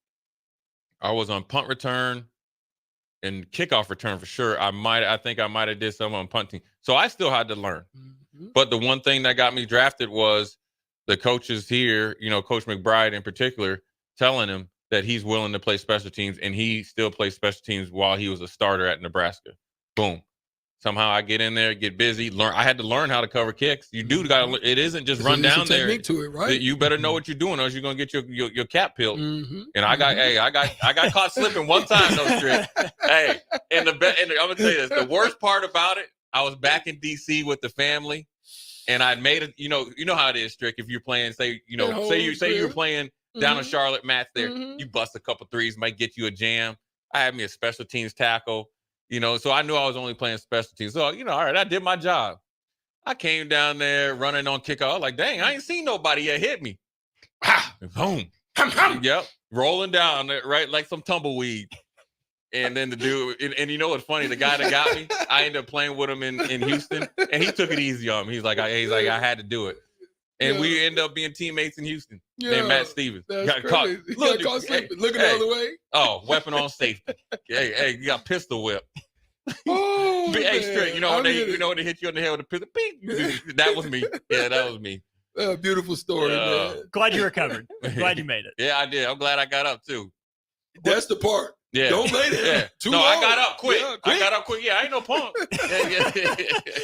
I was on punt return and kickoff return for sure. I think I might have did some on punt team. So I still had to learn. But the one thing that got me drafted was the coaches here, Coach McBride in particular, telling him that he's willing to play special teams, and he still plays special teams while he was a starter at Nebraska. Boom. Somehow I get in there, get busy, learn. I had to learn how to cover kicks. You do got to. It isn't just run down there. Technique to it, right? You better know what you're doing, or else you're gonna get your cap peeled. And I got caught slipping one time though, Strick. Hey, and I'm gonna tell you this: the worst part about it, I was back in DC with the family, and I made it. You know how it is, Strick. If you're playing, say you're playing down in Charlotte, Matt's there. You bust a couple threes, might get you a jam. I had me a special teams tackle. So I knew I was only playing special teams. So, all right, I did my job. I came down there running on kickoff. I was like, dang, I ain't seen nobody yet hit me. Boom. Yep. Rolling down, right, like some tumbleweed. And then the dude, and you know what's funny? The guy that got me, I ended up playing with him in Houston, and he took it easy on me. He's like, I had to do it. And we ended up being teammates in Houston. Named Matt Stevens. Got caught slipping. Looking the other way. Oh, weapon on safety. hey, you got pistol whip. Oh, hey, Strick, you know when they hit you on the head with a pistol? Bing. That was me. Yeah, that was me. Beautiful story, man. Glad you recovered. Glad you made it. Yeah, I did. I'm glad I got up too. That's the part. Yeah. Don't lay there. Too long. I got up quick. I got up quick. Yeah, I ain't no punk.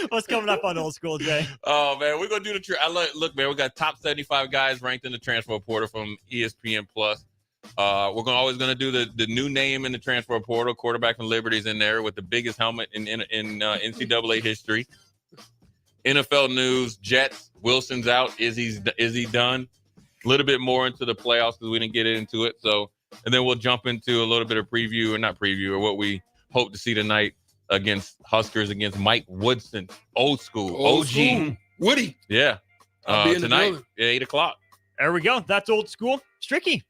What's coming up on Old School, Jay? Oh, man, we're going to do look, man, we got top 75 guys ranked in the transfer portal from ESPN Plus. We're always going to do the new name in the transfer portal. Quarterback from Liberty's in there with the biggest helmet in NCAA history. NFL news: Jets. Wilson's out. Is he done? A little bit more into the playoffs because we didn't get into it. So, and then we'll jump into a little bit of preview, or not preview, or what we hope to see tonight against Huskers, against Mike Woodson, old school, OG. Woody. Yeah. I'll be in tonight the at 8:00. There we go. That's old school. Stricky.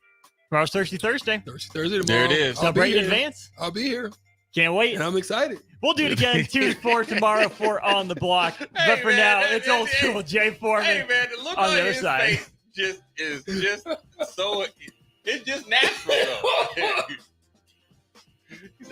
Tomorrow's Thirsty Thursday. Thursday tomorrow. There it is. Celebrate in advance. I'll be here. Can't wait. And I'm excited. We'll do it again 2 to 4 tomorrow for On the Block. But for now, it's old school. Jay Foreman. Hey man, the look on on the other his side. face is just so. It's just natural. Though.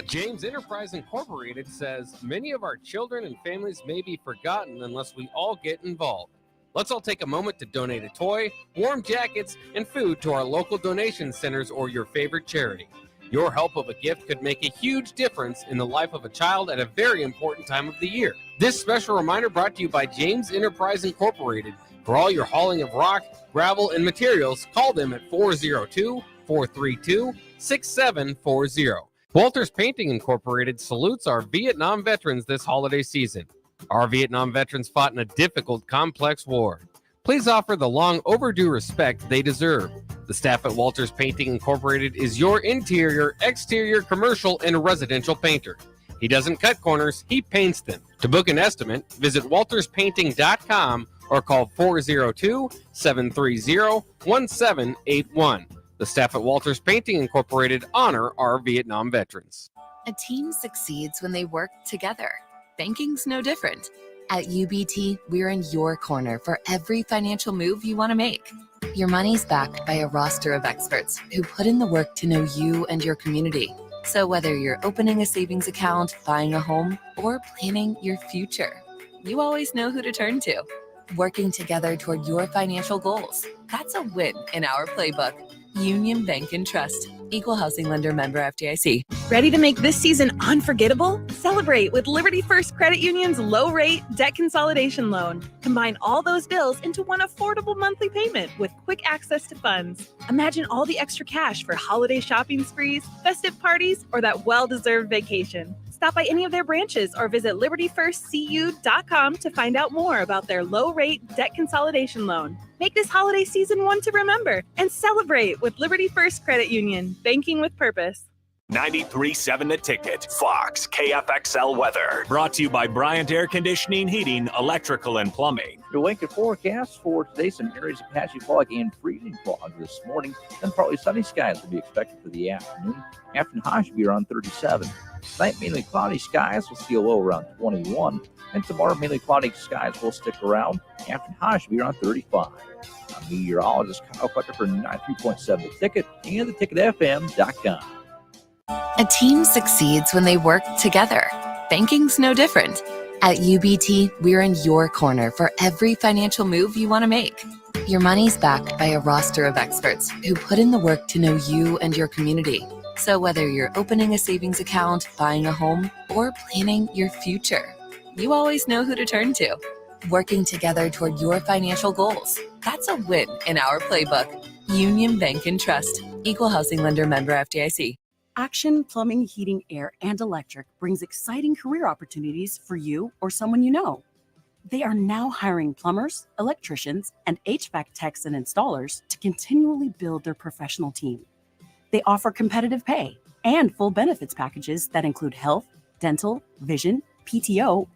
James Enterprise Incorporated says many of our children and families may be forgotten unless we all get involved. Let's all take a moment to donate a toy, warm jackets, and food to our local donation centers or your favorite charity. Your help of a gift could make a huge difference in the life of a child at a very important time of the year. This special reminder brought to you by James Enterprise Incorporated. For all your hauling of rock, gravel, and materials, call them at 402-432-6740. Walters Painting Incorporated salutes our Vietnam veterans this holiday season. Our Vietnam veterans fought in a difficult, complex war. Please offer the long overdue respect they deserve. The staff at Walters Painting Incorporated is your interior, exterior, commercial, and residential painter. He doesn't cut corners, he paints them. To book an estimate, visit walterspainting.com or call 402-730-1781. The staff at Walters Painting Incorporated honor our Vietnam veterans. A team succeeds when they work together. Banking's no different. At UBT, we're in your corner for every financial move you want to make. Your money's backed by a roster of experts who put in the work to know you and your community. So whether you're opening a savings account, buying a home, or planning your future, you always know who to turn to. Working together toward your financial goals. That's a win in our playbook. Union Bank and Trust. Equal housing lender, member FDIC. Ready to make this season unforgettable? Celebrate with Liberty First Credit Union's low-rate debt consolidation loan. Combine all those bills into one affordable monthly payment with quick access to funds. Imagine all the extra cash for holiday shopping sprees, festive parties, or that well-deserved vacation. Stop by any of their branches or visit libertyfirstcu.com to find out more about their low-rate debt consolidation loan. Make this holiday season one to remember and celebrate with Liberty First Credit Union, banking with purpose. 93.7 The Ticket, Fox, KFXL weather. Brought to you by Bryant Air Conditioning, Heating, Electrical, and Plumbing. Your Lincoln forecast for today: some areas of patchy fog and freezing fog this morning. Then partly sunny skies will be expected for the afternoon. Afternoon high should be around 37. Tonight, mainly cloudy skies. We'll see a low around 21. And tomorrow, mainly cloudy skies will stick around. Afternoon high should be around 35. I'm meteorologist Kyle Clucker for 93.7 The Ticket and theticketfm.com. A team succeeds when they work together. Banking's no different. At UBT, we're in your corner for every financial move you want to make. Your money's backed by a roster of experts who put in the work to know you and your community. So whether you're opening a savings account, buying a home, or planning your future, you always know who to turn to. Working together toward your financial goals. That's a win in our playbook. Union Bank and Trust. Equal housing lender, member FDIC. Action Plumbing, Heating, Air, and Electric brings exciting career opportunities for you or someone you know. They are now hiring plumbers, electricians, and HVAC techs and installers to continually build their professional team. They offer competitive pay and full benefits packages that include health, dental, vision, PTO,